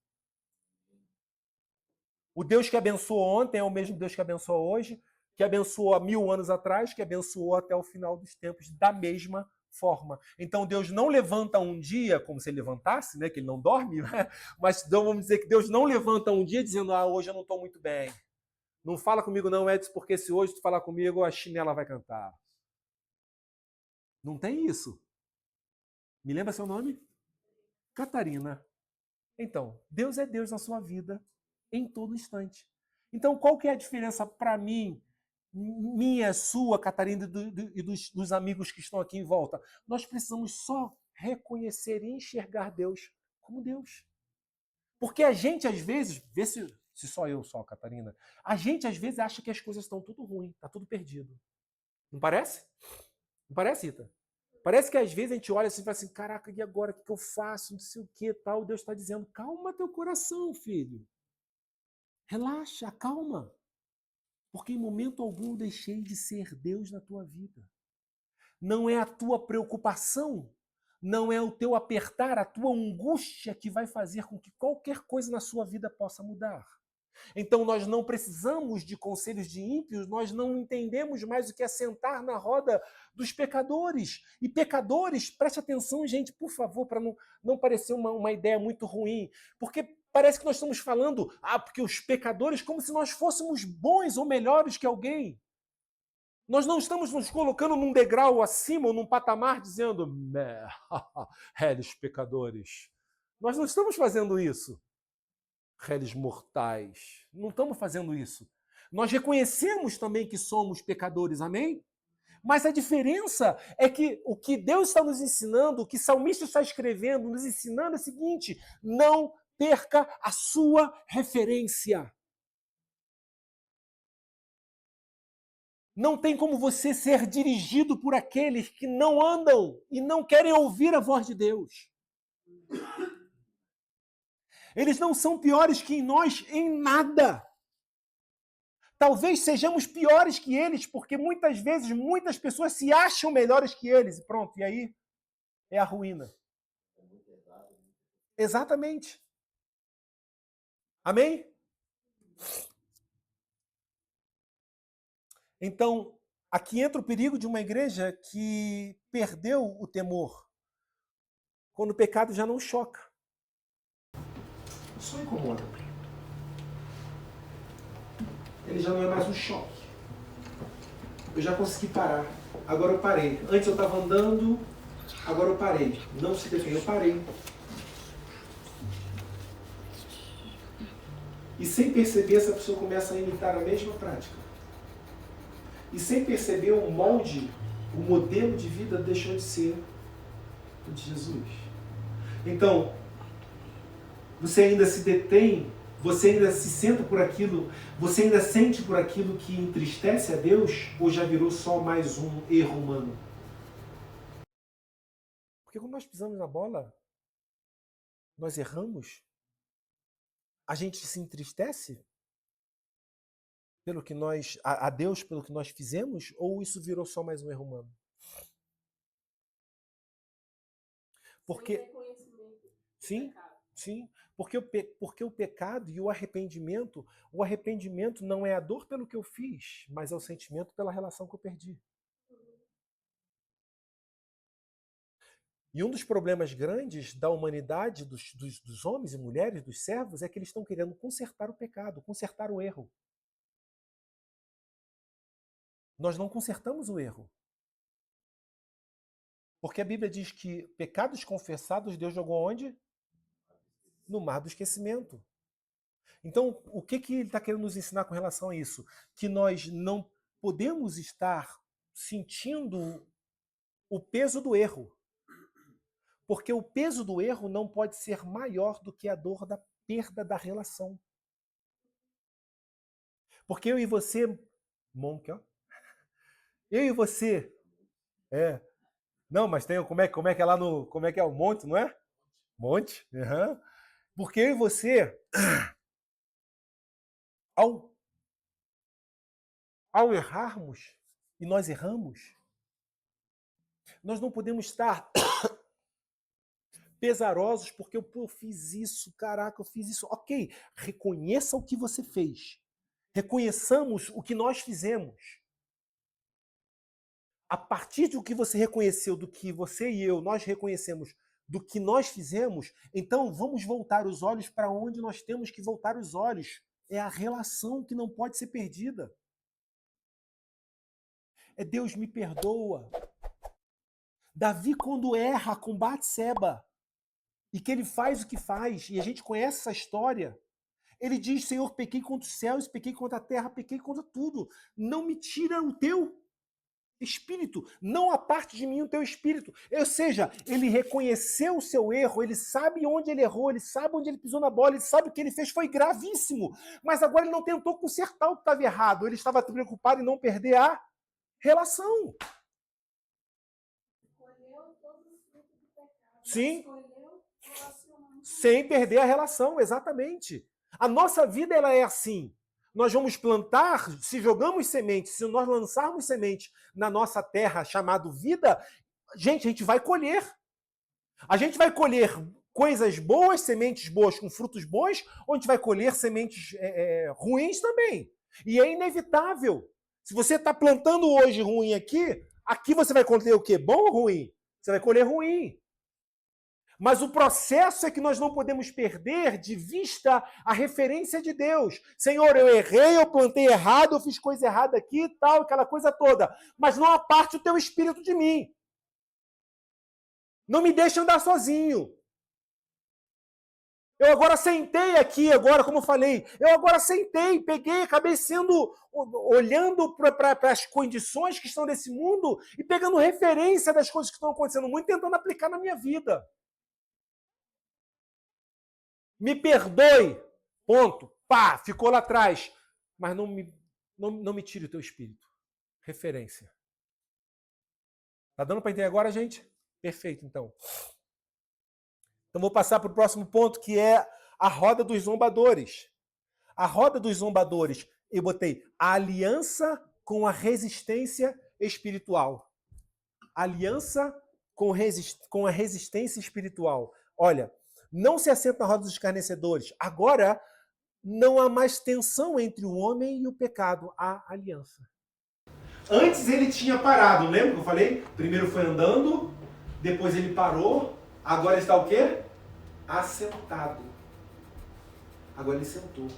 [SPEAKER 1] O Deus que abençoou ontem é o mesmo Deus que abençoa hoje, que abençoou há 1000 anos atrás, que abençoou até o final dos tempos da mesma forma. Então Deus não levanta um dia, como se ele levantasse, né, que ele não dorme, né? Mas então, vamos dizer que Deus não levanta um dia dizendo, hoje eu não estou muito bem. Não fala comigo não, Edson, porque se hoje tu falar comigo, a chinela vai cantar. Não tem isso. Me lembra seu nome? Catarina. Então, Deus é Deus na sua vida em todo instante. Então, qual que é a diferença para mim, minha, sua, Catarina e dos amigos que estão aqui em volta? Nós precisamos só reconhecer e enxergar Deus como Deus. Porque a gente, às vezes, vê se só eu só, Catarina, a gente, às vezes, acha que as coisas estão tudo ruim, está tudo perdido. Não parece? Não parece, Rita? Parece que às vezes a gente olha assim e fala assim, caraca, e agora? O que eu faço? Não sei o que, tal. Deus está dizendo, calma teu coração, filho. Relaxa, calma. Porque em momento algum deixei de ser Deus na tua vida. Não é a tua preocupação, não é o teu apertar, a tua angústia que vai fazer com que qualquer coisa na sua vida possa mudar. Então nós não precisamos de conselhos de ímpios, nós não entendemos mais o que é sentar na roda dos pecadores. E pecadores, preste atenção, gente, por favor, para não parecer uma ideia muito ruim, porque parece que nós estamos falando, porque os pecadores, como se nós fôssemos bons ou melhores que alguém. Nós não estamos nos colocando num degrau acima ou num patamar dizendo, réis pecadores. Nós não estamos fazendo isso. Réis mortais. Não estamos fazendo isso. Nós reconhecemos também que somos pecadores, amém? Mas a diferença é que o que Deus está nos ensinando, o que o salmista está escrevendo, nos ensinando é o seguinte, não perca a sua referência. Não tem como você ser dirigido por aqueles que não andam e não querem ouvir a voz de Deus. Eles não são piores que nós em nada. Talvez sejamos piores que eles, porque muitas vezes muitas pessoas se acham melhores que eles. E pronto, e aí é a ruína. Exatamente. Amém? Então, aqui entra o perigo de uma igreja que perdeu o temor. Quando o pecado já não choca. Só incomoda. Ele já não é mais um choque. Eu já consegui parar. Agora eu parei. Antes eu estava andando, agora eu parei. Não se defende, eu parei. E sem perceber, essa pessoa começa a imitar a mesma prática. E sem perceber, o molde, o modelo de vida deixou de ser o de Jesus. Então, você ainda se detém, você ainda se senta por aquilo, você ainda sente por aquilo que entristece a Deus, ou já virou só mais um erro humano? Porque quando nós pisamos na bola, nós erramos, a gente se entristece pelo que nós, a Deus pelo que nós fizemos, ou isso virou só mais um erro humano? Porque sim, sim, porque o pecado e o arrependimento não é a dor pelo que eu fiz, mas é o sentimento pela relação que eu perdi. E um dos problemas grandes da humanidade, dos homens e mulheres, dos servos, é que eles estão querendo consertar o pecado, consertar o erro. Nós não consertamos o erro. Porque a Bíblia diz que pecados confessados Deus jogou onde? No mar do esquecimento. Então, o que ele está querendo nos ensinar com relação a isso? Que nós não podemos estar sentindo o peso do erro. Porque o peso do erro não pode ser maior do que a dor da perda da relação. Porque eu e você, Monk, ó. Eu e você, não, mas tem como é que é lá no, como é que é o monte, não é? Monte, uhum. Porque eu e você, ao errarmos, e nós erramos, nós não podemos estar pesarosos porque eu fiz isso, caraca, eu fiz isso. Ok, reconheça o que você fez. Reconheçamos o que nós fizemos. A partir do que você reconheceu, do que você e eu, nós reconhecemos do que nós fizemos, então vamos voltar os olhos para onde nós temos que voltar os olhos. É a relação que não pode ser perdida. É Deus me perdoa. Davi, quando erra com Batseba, e que ele faz o que faz, e a gente conhece essa história, ele diz, Senhor, pequei contra os céus, pequei contra a terra, pequei contra tudo. Não me tira o teu espírito, não aparte de mim o teu espírito. Ou seja, ele reconheceu o seu erro, ele sabe onde ele errou, ele sabe onde ele pisou na bola, ele sabe o que ele fez foi gravíssimo, mas agora ele não tentou consertar o que estava errado, ele estava preocupado em não perder a relação.
[SPEAKER 2] Escolheu todos os frutos do pecado.
[SPEAKER 1] Sim.
[SPEAKER 2] Escolheu relacionamento.
[SPEAKER 1] Sem perder a relação, exatamente. A nossa vida ela é assim. Nós vamos plantar, se jogamos semente, se nós lançarmos semente na nossa terra chamado vida, gente, a gente vai colher. A gente vai colher coisas boas, sementes boas com frutos bons, ou a gente vai colher sementes ruins também. E é inevitável. Se você está plantando hoje ruim aqui você vai colher o quê? Bom ou ruim? Você vai colher ruim. Mas o processo é que nós não podemos perder de vista a referência de Deus. Senhor, eu errei, eu plantei errado, eu fiz coisa errada aqui e tal, aquela coisa toda. Mas não aparte o teu espírito de mim. Não me deixe andar sozinho. Eu agora sentei aqui, como eu falei, peguei, acabei olhando para as condições que estão nesse mundo e pegando referência das coisas que estão acontecendo no mundo e tentando aplicar na minha vida. Me perdoe, ponto, pá, ficou lá atrás. Mas não me tire o teu espírito. Referência. Tá dando para entender agora, gente? Perfeito, então. Então vou passar para o próximo ponto, que é a roda dos zombadores. A roda dos zombadores, eu botei a aliança com a resistência espiritual. Aliança com a resistência espiritual. Olha, não se assenta na roda dos escarnecedores. Agora, não há mais tensão entre o homem e o pecado. Há aliança. Antes ele tinha parado, lembra que eu falei? Primeiro foi andando, depois ele parou, agora está o quê? Assentado. Agora ele sentou.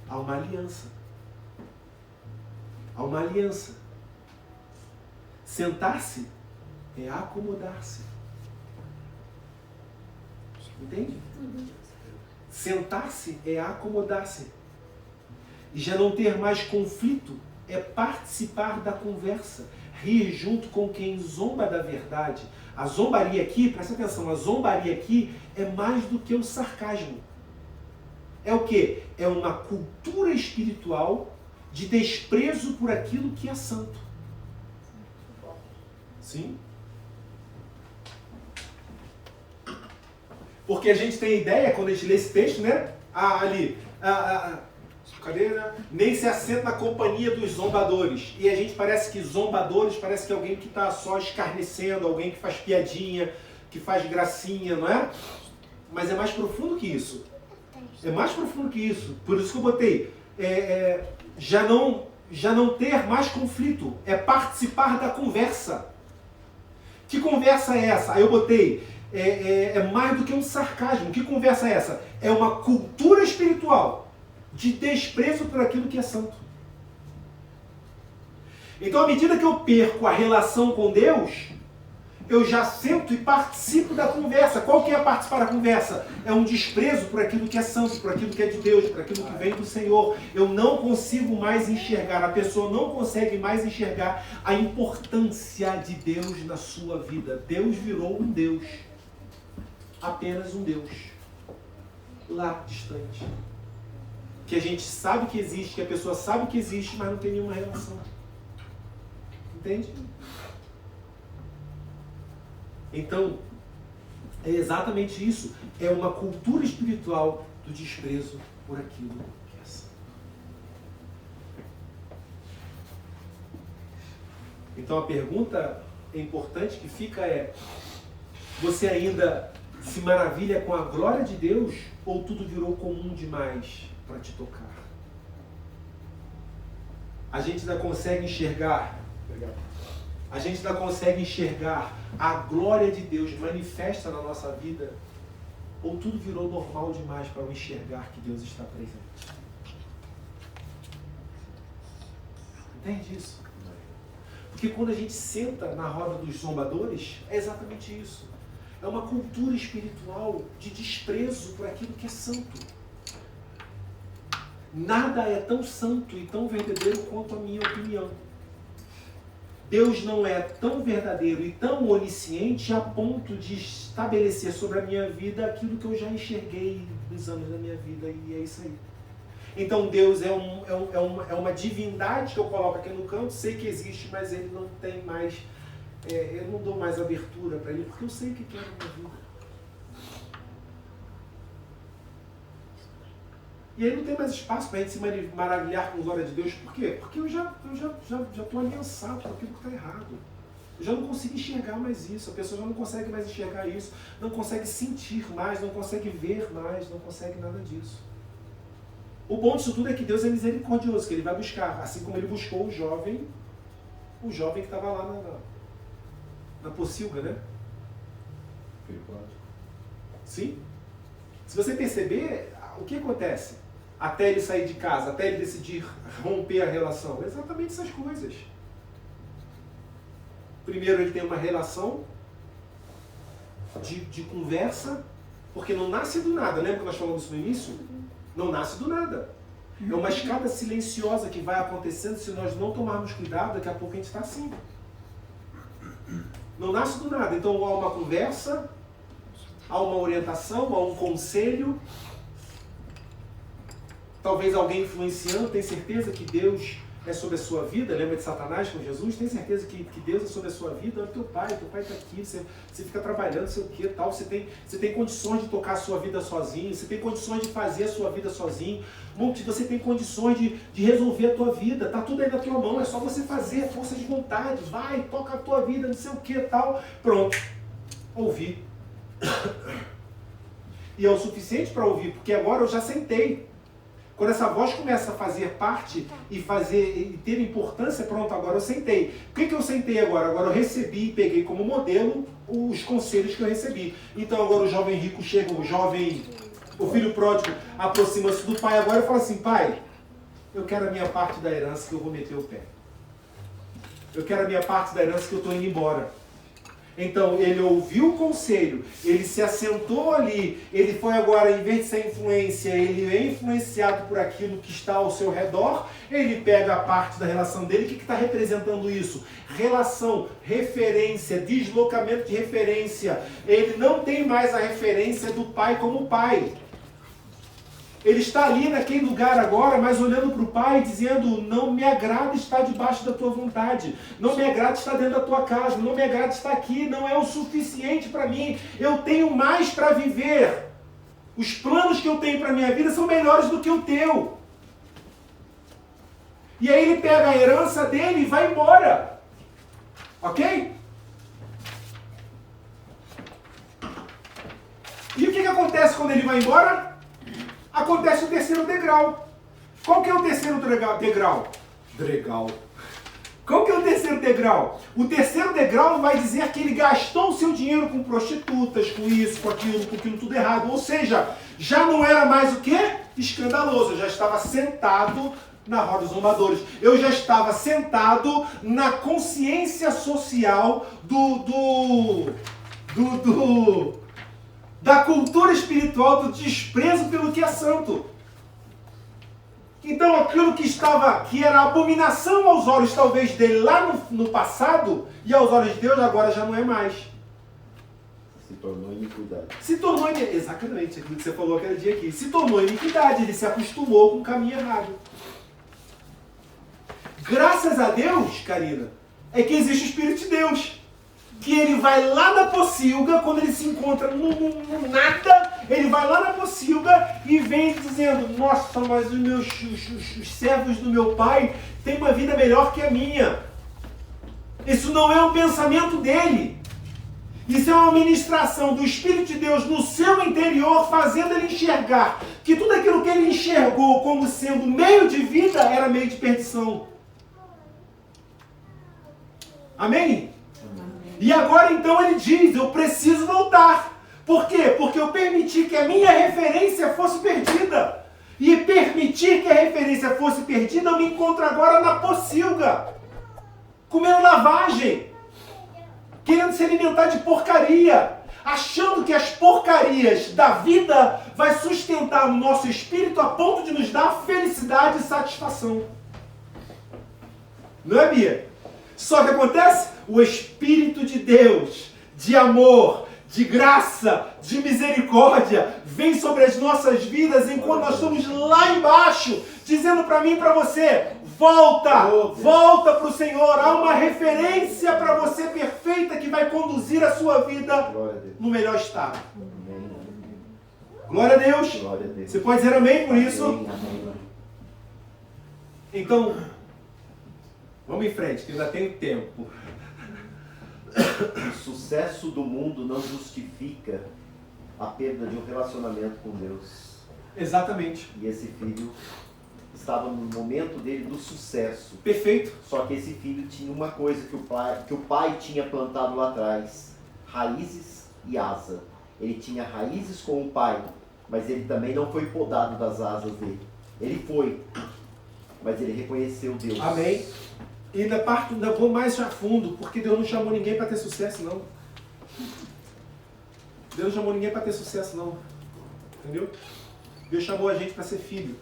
[SPEAKER 1] Há uma aliança. Há uma aliança. Sentar-se é acomodar-se. Entende? Sentar-se é acomodar-se. E já não ter mais conflito é participar da conversa. Rir junto com quem zomba da verdade. A zombaria aqui, presta atenção, a zombaria aqui é mais do que o sarcasmo. É o quê? É uma cultura espiritual de desprezo por aquilo que é santo. Sim? Porque a gente tem ideia, quando a gente lê esse texto, né? Nem se assenta na companhia dos zombadores. E a gente parece que zombadores, parece que é alguém que está só escarnecendo, alguém que faz piadinha, que faz gracinha, não é? Mas é mais profundo que isso. É mais profundo que isso. Por isso que eu botei. Já não ter mais conflito. É participar da conversa. Que conversa é essa? Aí eu botei. É mais do que um sarcasmo. Que conversa é essa? É uma cultura espiritual de desprezo por aquilo que é santo. Então, à medida que eu perco a relação com Deus, eu já sento e participo da conversa. Qual que é participar da conversa? É um desprezo por aquilo que é santo, por aquilo que é de Deus, por aquilo que vem do Senhor. Eu não consigo mais enxergar, a pessoa não consegue mais enxergar a importância de Deus na sua vida. Deus virou um Deus. Apenas um Deus. Lá distante. que a gente sabe que existe, que a pessoa sabe que existe, mas não tem nenhuma relação. Entende? Então, é exatamente isso. É uma cultura espiritual do desprezo por aquilo que é santo. Então a pergunta importante que fica é: você ainda se maravilha com a glória de Deus ou tudo virou comum demais para te tocar? A gente ainda consegue enxergar, a gente ainda consegue enxergar a glória de Deus manifesta na nossa vida, ou tudo virou normal demais para eu enxergar que Deus está presente? Entende isso? Porque quando a gente senta na roda dos zombadores, é exatamente isso. É uma cultura espiritual de desprezo por aquilo que é santo. Nada é tão santo e tão verdadeiro quanto a minha opinião. Deus não é tão verdadeiro e tão onisciente a ponto de estabelecer sobre a minha vida aquilo que eu já enxerguei nos anos da minha vida, e é isso aí. Então Deus é uma divindade que eu coloco aqui no canto, sei que existe, mas ele não tem mais, eu não dou mais abertura para ele, porque eu sei o que é na minha vida. E aí não tem mais espaço para a gente se maravilhar com a glória de Deus. Por quê? Porque eu já estou aliançado com aquilo que está errado. Eu já não consigo enxergar mais isso. A pessoa já não consegue mais enxergar isso. Não consegue sentir mais, não consegue ver mais, não consegue nada disso. O bom disso tudo é que Deus é misericordioso, que Ele vai buscar. Assim como Ele buscou o jovem que estava lá na pocilga, né? Sim? Se você perceber, o que acontece? Até ele sair de casa, até ele decidir romper a relação. Exatamente essas coisas. Primeiro ele tem uma relação de conversa, porque não nasce do nada. Lembra que nós falamos isso no início? Não nasce do nada. É uma escada silenciosa que vai acontecendo. Se nós não tomarmos cuidado, daqui a pouco a gente está assim. Não nasce do nada. Então há uma conversa, há uma orientação, há um conselho. Talvez alguém influenciando, tem certeza que Deus é sobre a sua vida? Lembra de Satanás com Jesus? Tem certeza que Deus é sobre a sua vida? Olha teu pai está aqui, você fica trabalhando, sei o que, tal. Você tem condições de tocar a sua vida sozinho, você tem condições de fazer a sua vida sozinho, você tem condições de resolver a tua vida, está tudo aí na tua mão, é só você fazer, força de vontade, vai, toca a tua vida, não sei o que, tal. Pronto, ouvi. E é o suficiente para ouvir, porque agora eu já sentei. Quando essa voz começa a fazer parte e ter importância, pronto, agora eu sentei. O que eu sentei agora? Agora eu recebi e peguei como modelo os conselhos que eu recebi. Então agora o jovem rico chega, o filho pródigo aproxima-se do pai agora e fala assim: pai, eu quero a minha parte da herança que eu vou meter o pé. Eu quero a minha parte da herança que eu estou indo embora. Então ele ouviu o conselho, ele se assentou ali, ele foi agora, em vez de ser influência, ele é influenciado por aquilo que está ao seu redor, ele pega a parte da relação dele. O que está representando isso? Relação, referência, deslocamento de referência. Ele não tem mais a referência do pai como pai. Ele está ali naquele lugar agora, mas olhando para o pai, dizendo: não me agrada estar debaixo da tua vontade, não me agrada estar dentro da tua casa, não me agrada estar aqui, não é o suficiente para mim, eu tenho mais para viver. Os planos que eu tenho para a minha vida são melhores do que o teu. E aí ele pega a herança dele e vai embora. Ok? E o que acontece quando ele vai embora? Acontece o terceiro degrau. Qual que é o terceiro degrau? Qual que é o terceiro degrau? O terceiro degrau vai dizer que ele gastou o seu dinheiro com prostitutas, com isso, com aquilo tudo errado. Ou seja, já não era mais o quê? Escandaloso. Eu já estava sentado na roda dos zombadores. Eu já estava sentado na consciência social da cultura espiritual, do desprezo pelo que é santo. Então aquilo que era abominação aos olhos talvez dele lá no passado, e aos olhos de Deus agora já não é mais.
[SPEAKER 3] Se tornou iniquidade.
[SPEAKER 1] Exatamente, aquilo que você falou aquele dia aqui. Se tornou iniquidade, ele se acostumou com o caminho errado. Graças a Deus, Karina, é que existe o Espírito de Deus. Que ele vai lá na pocilga, quando ele se encontra no nada, ele vai lá na pocilga e vem dizendo: nossa, mas os servos do meu pai têm uma vida melhor que a minha. Isso não é um pensamento dele. Isso é uma ministração do Espírito de Deus no seu interior, fazendo ele enxergar que tudo aquilo que ele enxergou como sendo meio de vida era meio de perdição. Amém? E agora então ele diz: eu preciso voltar. Por quê? Porque eu permiti que a minha referência fosse perdida. E permitir que a referência fosse perdida, eu me encontro agora na pocilga, comendo lavagem, querendo se alimentar de porcaria, achando que as porcarias da vida vai sustentar o nosso espírito a ponto de nos dar felicidade e satisfação. Não é, Bia? Só que acontece? O Espírito de Deus, de amor, de graça, de misericórdia, vem sobre as nossas vidas enquanto nós estamos lá embaixo, dizendo para mim e para você: volta para o Senhor. Há uma referência para você perfeita que vai conduzir a sua vida no melhor estado. Glória a Deus. Você pode dizer amém por isso? Então, vamos em frente, que ainda tem tempo.
[SPEAKER 3] O sucesso do mundo não justifica a perda de um relacionamento com Deus.
[SPEAKER 1] Exatamente.
[SPEAKER 3] E esse filho estava no momento dele do sucesso.
[SPEAKER 1] Perfeito.
[SPEAKER 3] Só que esse filho tinha uma coisa que o pai tinha plantado lá atrás: raízes e asa. Ele tinha raízes com o pai, mas ele também não foi podado das asas dele. Ele foi, mas ele reconheceu Deus.
[SPEAKER 1] Amém. E ainda vou mais a fundo, porque Deus não chamou ninguém para ter sucesso, não. Deus não chamou ninguém para ter sucesso, não. Entendeu? Deus chamou a gente para ser filho,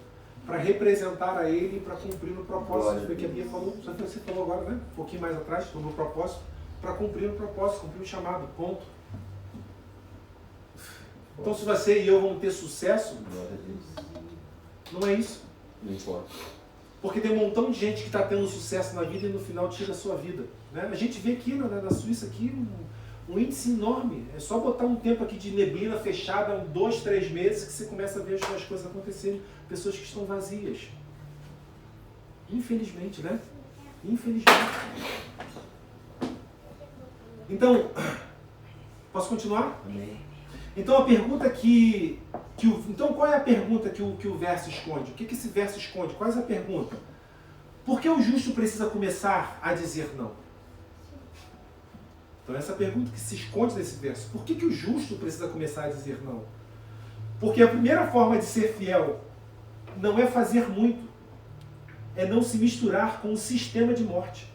[SPEAKER 1] para representar a Ele e para cumprir o propósito. Foi o que a Bia falou, você falou agora, né? Um pouquinho mais atrás, sobre o propósito, para cumprir o propósito, cumprir o chamado, ponto. Então, se você e eu vamos ter sucesso, não é isso.
[SPEAKER 3] Não importa.
[SPEAKER 1] Porque tem um montão de gente que está tendo sucesso na vida e no final tira a sua vida. Né? A gente vê aqui na Suíça aqui, um índice enorme. É só botar um tempo aqui de neblina fechada, 2, 3 meses, que você começa a ver as coisas acontecerem. Pessoas que estão vazias. Infelizmente, né? Infelizmente. Então, posso continuar?
[SPEAKER 3] Amém.
[SPEAKER 1] Então a pergunta então qual é a pergunta que o verso esconde? O que esse verso esconde? Qual é a pergunta? Por que o justo precisa começar a dizer não? Então essa pergunta que se esconde nesse verso. Por que o justo precisa começar a dizer não? Porque a primeira forma de ser fiel não é fazer muito, é não se misturar com o sistema de morte.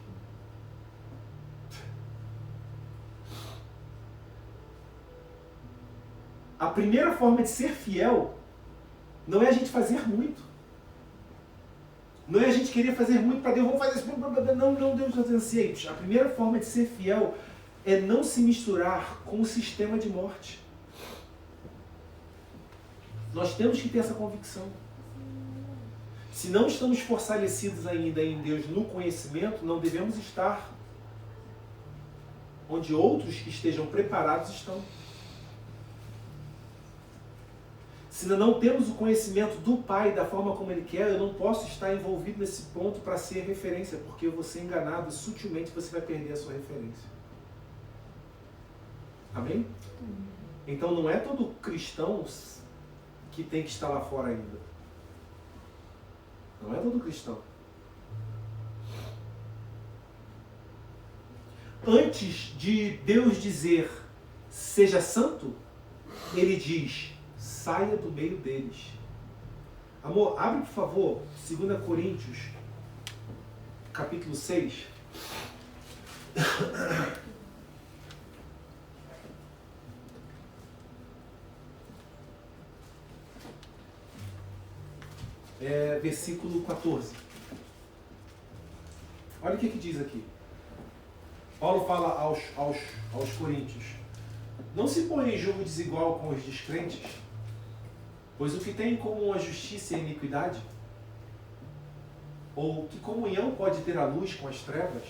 [SPEAKER 1] A primeira forma de ser fiel não é a gente fazer muito. Não é a gente querer fazer muito para Deus. Vamos fazer isso. Não, Deus está dizendo assim. A primeira forma de ser fiel é não se misturar com o sistema de morte. Nós temos que ter essa convicção. Se não estamos fortalecidos ainda em Deus no conhecimento, não devemos estar onde outros que estejam preparados estão. Se não temos o conhecimento do Pai da forma como Ele quer, eu não posso estar envolvido nesse ponto para ser referência, porque eu vou ser enganado e sutilmente você vai perder a sua referência. Amém? Então não é todo cristão que tem que estar lá fora ainda. Não é todo cristão. Antes de Deus dizer, seja santo, Ele diz, saia do meio deles. Amor, abre por favor 2 Coríntios, capítulo 6. Versículo 14. Olha o que diz aqui. Paulo fala aos coríntios. Não se põe em julgo desigual com os descrentes, pois o que tem em comum a justiça e a iniquidade? Ou que comunhão pode ter a luz com as trevas?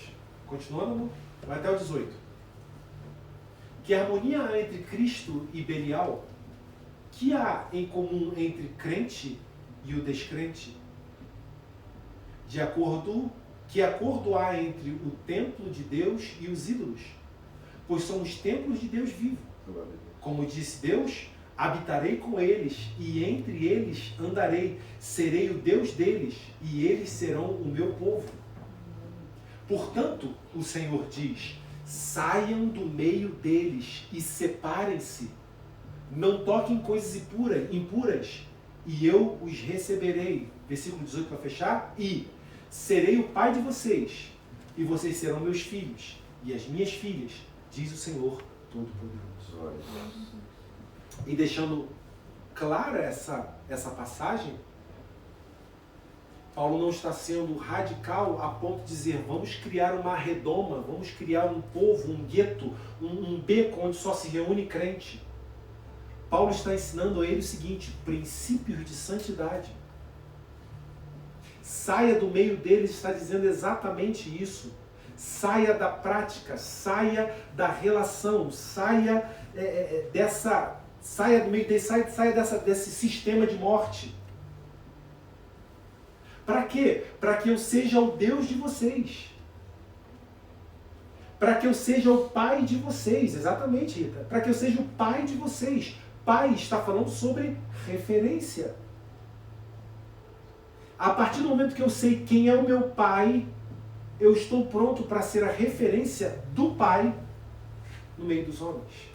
[SPEAKER 1] Continuando, vai até o 18. Que harmonia há entre Cristo e Belial? Que há em comum entre crente e o descrente? Que acordo há entre o templo de Deus e os ídolos? Pois são os templos de Deus vivo. Como disse Deus, habitarei com eles, e entre eles andarei, serei o Deus deles, e eles serão o meu povo. Portanto, o Senhor diz, saiam do meio deles e separem-se. Não toquem coisas impuras, e eu os receberei. Versículo 18 para fechar. E serei o pai de vocês, e vocês serão meus filhos, e as minhas filhas, diz o Senhor Todo-Poderoso. E deixando clara essa passagem, Paulo não está sendo radical a ponto de dizer vamos criar uma redoma, vamos criar um povo, um gueto, um beco onde só se reúne crente. Paulo está ensinando a ele o seguinte, princípios de santidade. Saia do meio deles, está dizendo exatamente isso. Saia da prática, saia da relação, saia do meio deles, saia desse sistema de morte. Para quê? Para que eu seja o Deus de vocês. Para que eu seja o pai de vocês. Exatamente, Rita. Para que eu seja o pai de vocês. Pai está falando sobre referência. A partir do momento que eu sei quem é o meu pai, eu estou pronto para ser a referência do pai no meio dos homens.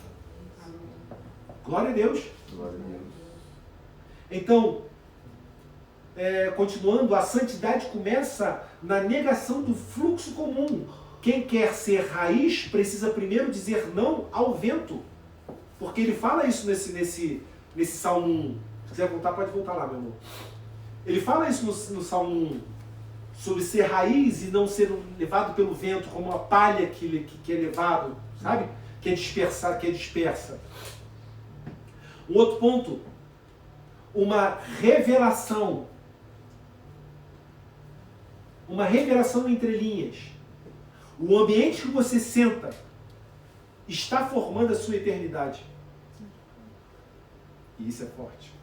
[SPEAKER 1] Glória a Deus.
[SPEAKER 3] Glória a Deus.
[SPEAKER 1] Então, continuando, a santidade começa na negação do fluxo comum. Quem quer ser raiz precisa primeiro dizer não ao vento. Porque ele fala isso nesse Salmo 1. Se quiser voltar, pode voltar lá, meu amor. Ele fala isso no Salmo 1, sobre ser raiz e não ser levado pelo vento, como uma palha que é levado, sabe? Que é dispersa. Um outro ponto, uma revelação entre linhas. O ambiente que você senta está formando a sua eternidade. E isso é forte.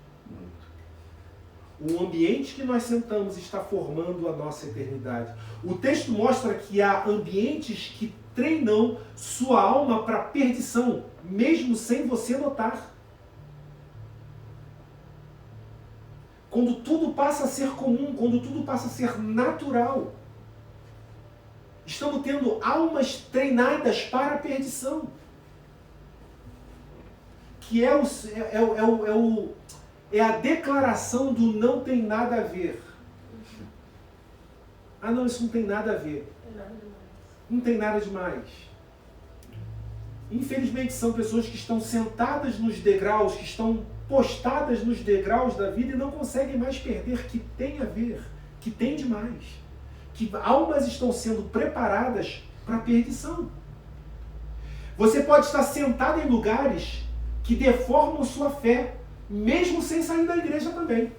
[SPEAKER 1] O ambiente que nós sentamos está formando a nossa eternidade. O texto mostra que há ambientes que treinam sua alma para a perdição, mesmo sem você notar. Quando tudo passa a ser comum, quando tudo passa a ser natural. Estamos tendo almas treinadas para a perdição. Que é a declaração do não tem nada a ver. Ah não, isso não tem nada a ver. Não tem nada demais. Infelizmente são pessoas que estão sentadas nos degraus, que estão postadas nos degraus da vida e não conseguem mais perder que tem a ver, que tem demais. Que almas estão sendo preparadas para a perdição. Você pode estar sentado em lugares que deformam sua fé, mesmo sem sair da igreja também.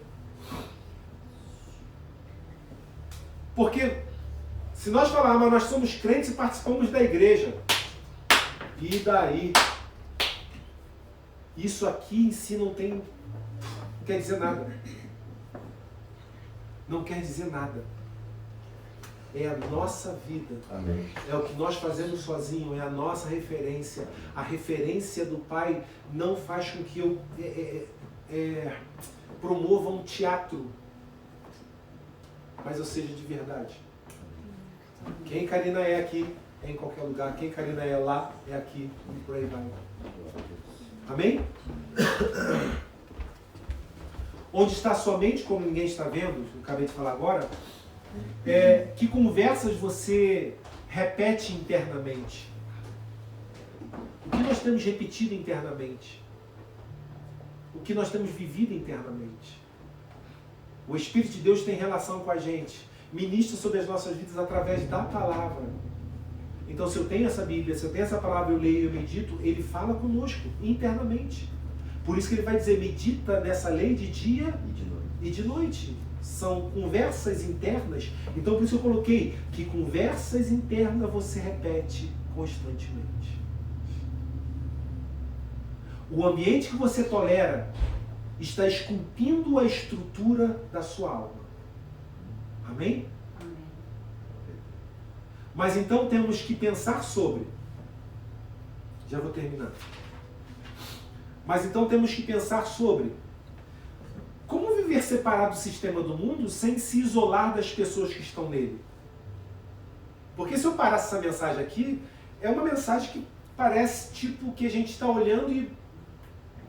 [SPEAKER 1] Porque se nós falarmos, mas nós somos crentes e participamos da igreja, e daí? Isso aqui em si não quer dizer nada. Não quer dizer nada. É a nossa vida.
[SPEAKER 3] Amém.
[SPEAKER 1] É o que nós fazemos sozinho, é a nossa referência. A referência do Pai não faz com que eu promova um teatro, mas eu seja de verdade. Quem Karina é aqui, é em qualquer lugar. Quem Karina é lá, é aqui. E por aí vai. Amém? Onde está a sua mente, como ninguém está vendo, eu acabei de falar agora, que conversas você repete internamente? O que nós temos repetido internamente? O que nós temos vivido internamente? O Espírito de Deus tem relação com a gente, ministra sobre as nossas vidas através da palavra. Então, se eu tenho essa Bíblia, se eu tenho essa palavra, eu leio e eu medito, ele fala conosco internamente. Por isso que ele vai dizer, medita nessa lei de dia e de noite. São conversas internas. Então, por isso eu coloquei que conversas internas você repete constantemente. O ambiente que você tolera está esculpindo a estrutura da sua alma. Amém?
[SPEAKER 4] Amém.
[SPEAKER 1] Mas então temos que pensar sobre. Já vou terminar. Mas então temos que pensar sobre como viver separado do sistema do mundo sem se isolar das pessoas que estão nele. Porque se eu parasse essa mensagem aqui, é uma mensagem que parece tipo que a gente está olhando e,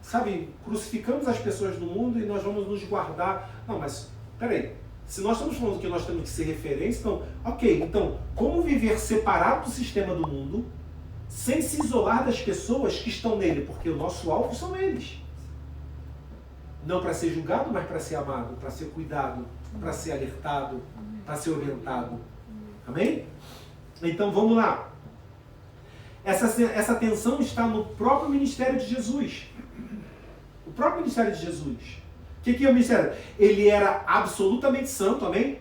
[SPEAKER 1] sabe, crucificamos as pessoas do mundo e nós vamos nos guardar. Não, mas peraí. Se nós estamos falando que nós temos que ser referência, então, ok, então, como viver separado do sistema do mundo, sem se isolar das pessoas que estão nele? Porque o nosso alvo são eles. Não para ser julgado, mas para ser amado, para ser cuidado, para ser alertado, para ser orientado. Amém? Então, vamos lá. Essa tensão está no próprio ministério de Jesus. O próprio ministério de Jesus. O que é o ministério? Ele era absolutamente santo, amém?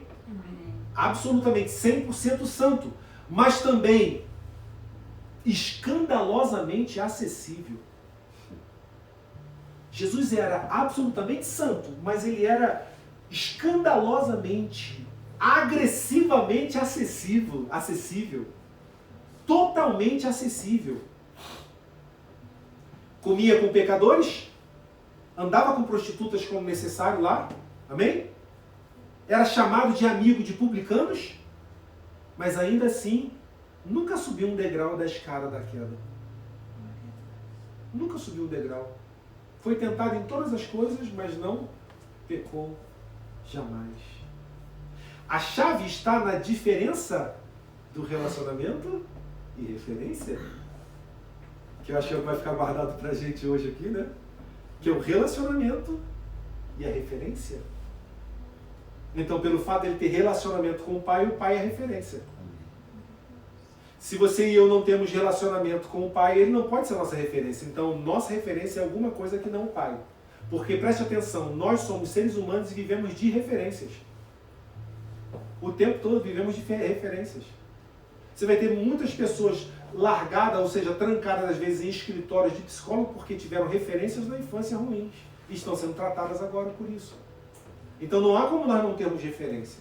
[SPEAKER 1] Absolutamente 100% santo, mas também escandalosamente acessível. Jesus era absolutamente santo, mas ele era escandalosamente, agressivamente acessível. Totalmente acessível. Comia com pecadores, andava com prostitutas quando necessário lá, amém? Era chamado de amigo de publicanos, mas ainda assim nunca subiu um degrau da escada da queda. Nunca subiu um degrau. Foi tentado em todas as coisas, mas não pecou jamais. A chave está na diferença do relacionamento e referência, que eu acho que vai ficar guardado pra gente hoje aqui, né? Que é o relacionamento e a referência. Então, pelo fato de ele ter relacionamento com o pai é a referência. Se você e eu não temos relacionamento com o pai, ele não pode ser nossa referência. Então, nossa referência é alguma coisa que não o pai. Porque, preste atenção, nós somos seres humanos e vivemos de referências. O tempo todo vivemos de referências. Você vai ter muitas pessoas largadas, ou seja, trancadas às vezes em escritórios de psicólogo porque tiveram referências na infância ruins. E estão sendo tratadas agora por isso. Então não há como nós não termos referência.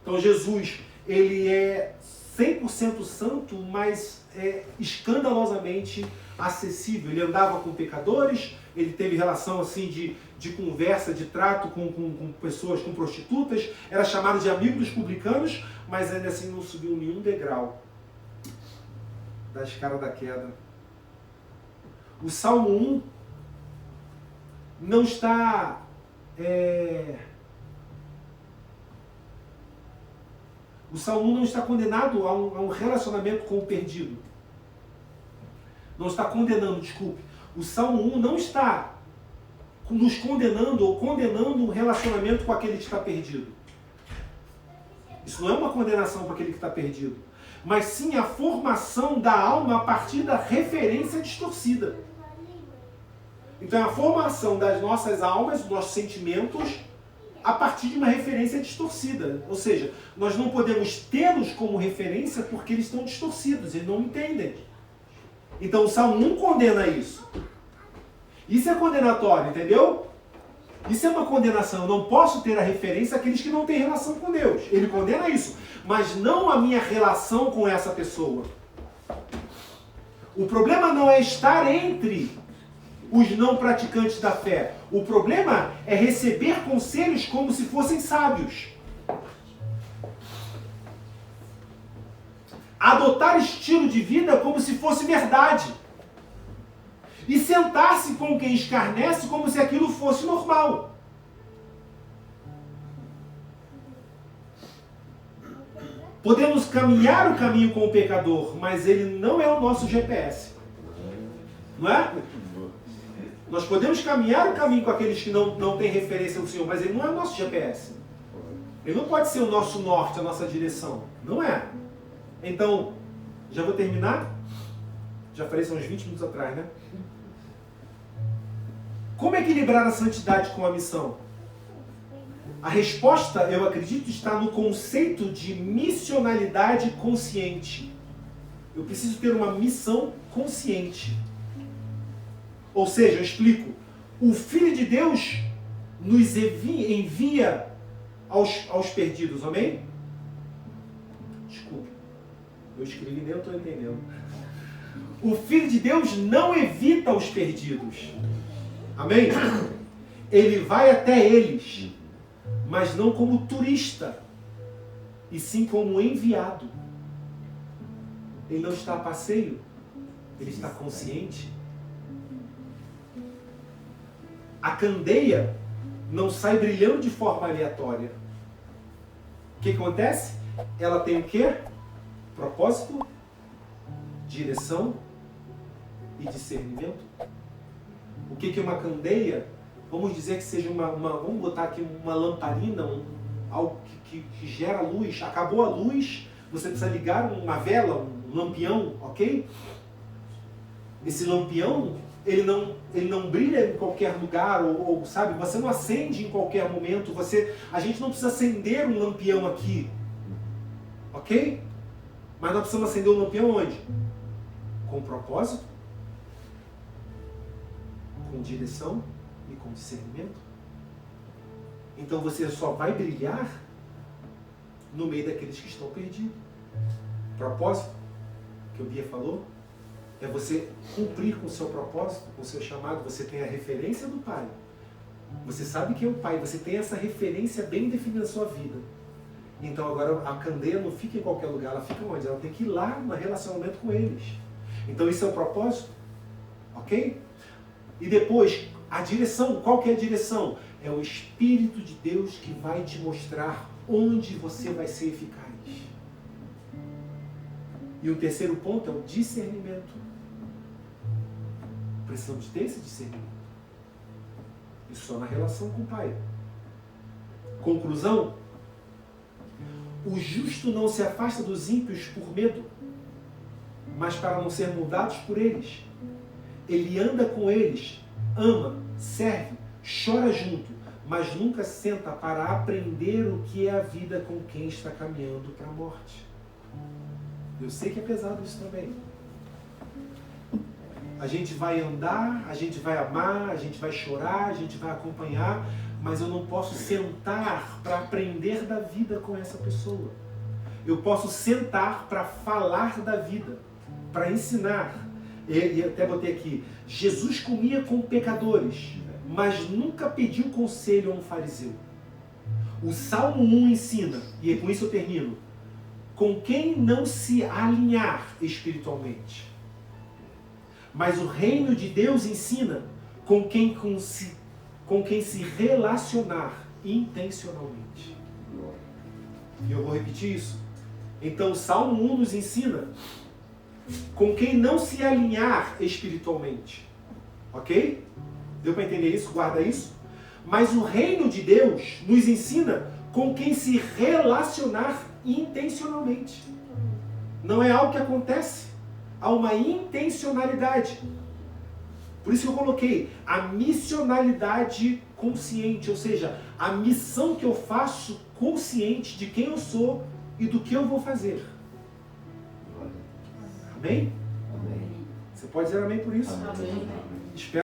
[SPEAKER 1] Então Jesus, ele é 100% santo, mas é escandalosamente acessível. Ele andava com pecadores, ele teve relação assim de conversa, de trato com pessoas, com prostitutas, era chamado de amigo dos publicanos, mas ainda assim não subiu nenhum degrau da escada da queda. O Salmo 1 não está... O Salmo 1 não está condenado a um relacionamento com o perdido. Não está condenando, desculpe. O Salmo 1 não está nos condenando ou condenando um relacionamento com aquele que está perdido. Isso não é uma condenação para aquele que está perdido. Mas sim a formação da alma a partir da referência distorcida. Então é a formação das nossas almas, dos nossos sentimentos, a partir de uma referência distorcida. Ou seja, nós não podemos tê-los como referência porque eles estão distorcidos, eles não entendem. Então o Salmo 1 condena isso. Isso é condenatório, entendeu? Isso é uma condenação. Eu não posso ter a referência àqueles que não têm relação com Deus. Ele condena isso. Mas não a minha relação com essa pessoa. O problema não é estar entre os não praticantes da fé. O problema é receber conselhos como se fossem sábios. Adotar estilo de vida como se fosse verdade. E sentar-se com quem escarnece como se aquilo fosse normal. Podemos caminhar o caminho com o pecador, mas ele não é o nosso GPS. Não é? Nós podemos caminhar o caminho com aqueles que não têm referência ao Senhor, mas ele não é o nosso GPS. Ele não pode ser o nosso norte, a nossa direção. Não é. Então, Já vou terminar. Já falei isso há uns 20 minutos atrás, né? Como equilibrar a santidade com a missão? A resposta, eu acredito, está no conceito de missionalidade consciente. Eu preciso ter uma missão consciente. Ou seja, eu explico. O Filho de Deus nos envia aos perdidos, amém? Desculpe. Eu escrevi e nem eu estou entendendo. O Filho de Deus não evita os perdidos. Amém? Ele vai até eles, mas não como turista, e sim como enviado. Ele não está a passeio, ele está consciente. A candeia não sai brilhando de forma aleatória. O que acontece? Ela tem o quê? Propósito, direção e discernimento. O que é uma candeia? Vamos dizer que seja vamos botar aqui uma lamparina, algo que gera luz. Acabou a luz, você precisa ligar uma vela, um lampião, ok? Esse lampião, ele não brilha em qualquer lugar, ou sabe, você não acende em qualquer momento. A gente não precisa acender um lampião aqui, ok? Mas nós precisamos acender um lampião onde? Com propósito, com direção e com discernimento. Então você só vai brilhar no meio daqueles que estão perdidos. Propósito, que o Bia falou, é você cumprir com o seu propósito, com o seu chamado. Você tem a referência do Pai. Você sabe que é o Pai, você tem essa referência bem definida na sua vida. Então agora a candeia não fica em qualquer lugar, ela fica onde? Ela tem que ir lá no relacionamento com eles. Então isso é o propósito, ok? E depois, a direção, qual que é a direção? É o Espírito de Deus que vai te mostrar onde você vai ser eficaz. E o terceiro ponto é o discernimento. Precisamos ter esse discernimento. E só na relação com o Pai. Conclusão: o justo não se afasta dos ímpios por medo, mas para não ser moldados por eles. Ele anda com eles, ama, serve, chora junto, mas nunca senta para aprender o que é a vida com quem está caminhando para a morte. Eu sei que é pesado isso também. A gente vai andar, a gente vai amar, a gente vai chorar, a gente vai acompanhar, mas eu não posso sentar para aprender da vida com essa pessoa. Eu posso sentar para falar da vida, para ensinar. E até botei aqui, Jesus comia com pecadores, mas nunca pediu conselho a um fariseu. O Salmo 1 ensina, e com isso eu termino, com quem não se alinhar espiritualmente. Mas o reino de Deus ensina com quem se relacionar intencionalmente. E eu vou repetir isso. Então o Salmo 1 nos ensina com quem não se alinhar espiritualmente. Ok? Deu para entender isso? Guarda isso. Mas o reino de Deus nos ensina com quem se relacionar intencionalmente. Não é algo que acontece. Há uma intencionalidade. Por isso que eu coloquei a missionalidade consciente, ou seja, a missão que eu faço consciente de quem eu sou e do que eu vou fazer. Amém?
[SPEAKER 3] Amém.
[SPEAKER 1] Você pode dizer amém por isso?
[SPEAKER 2] Amém.
[SPEAKER 1] Espero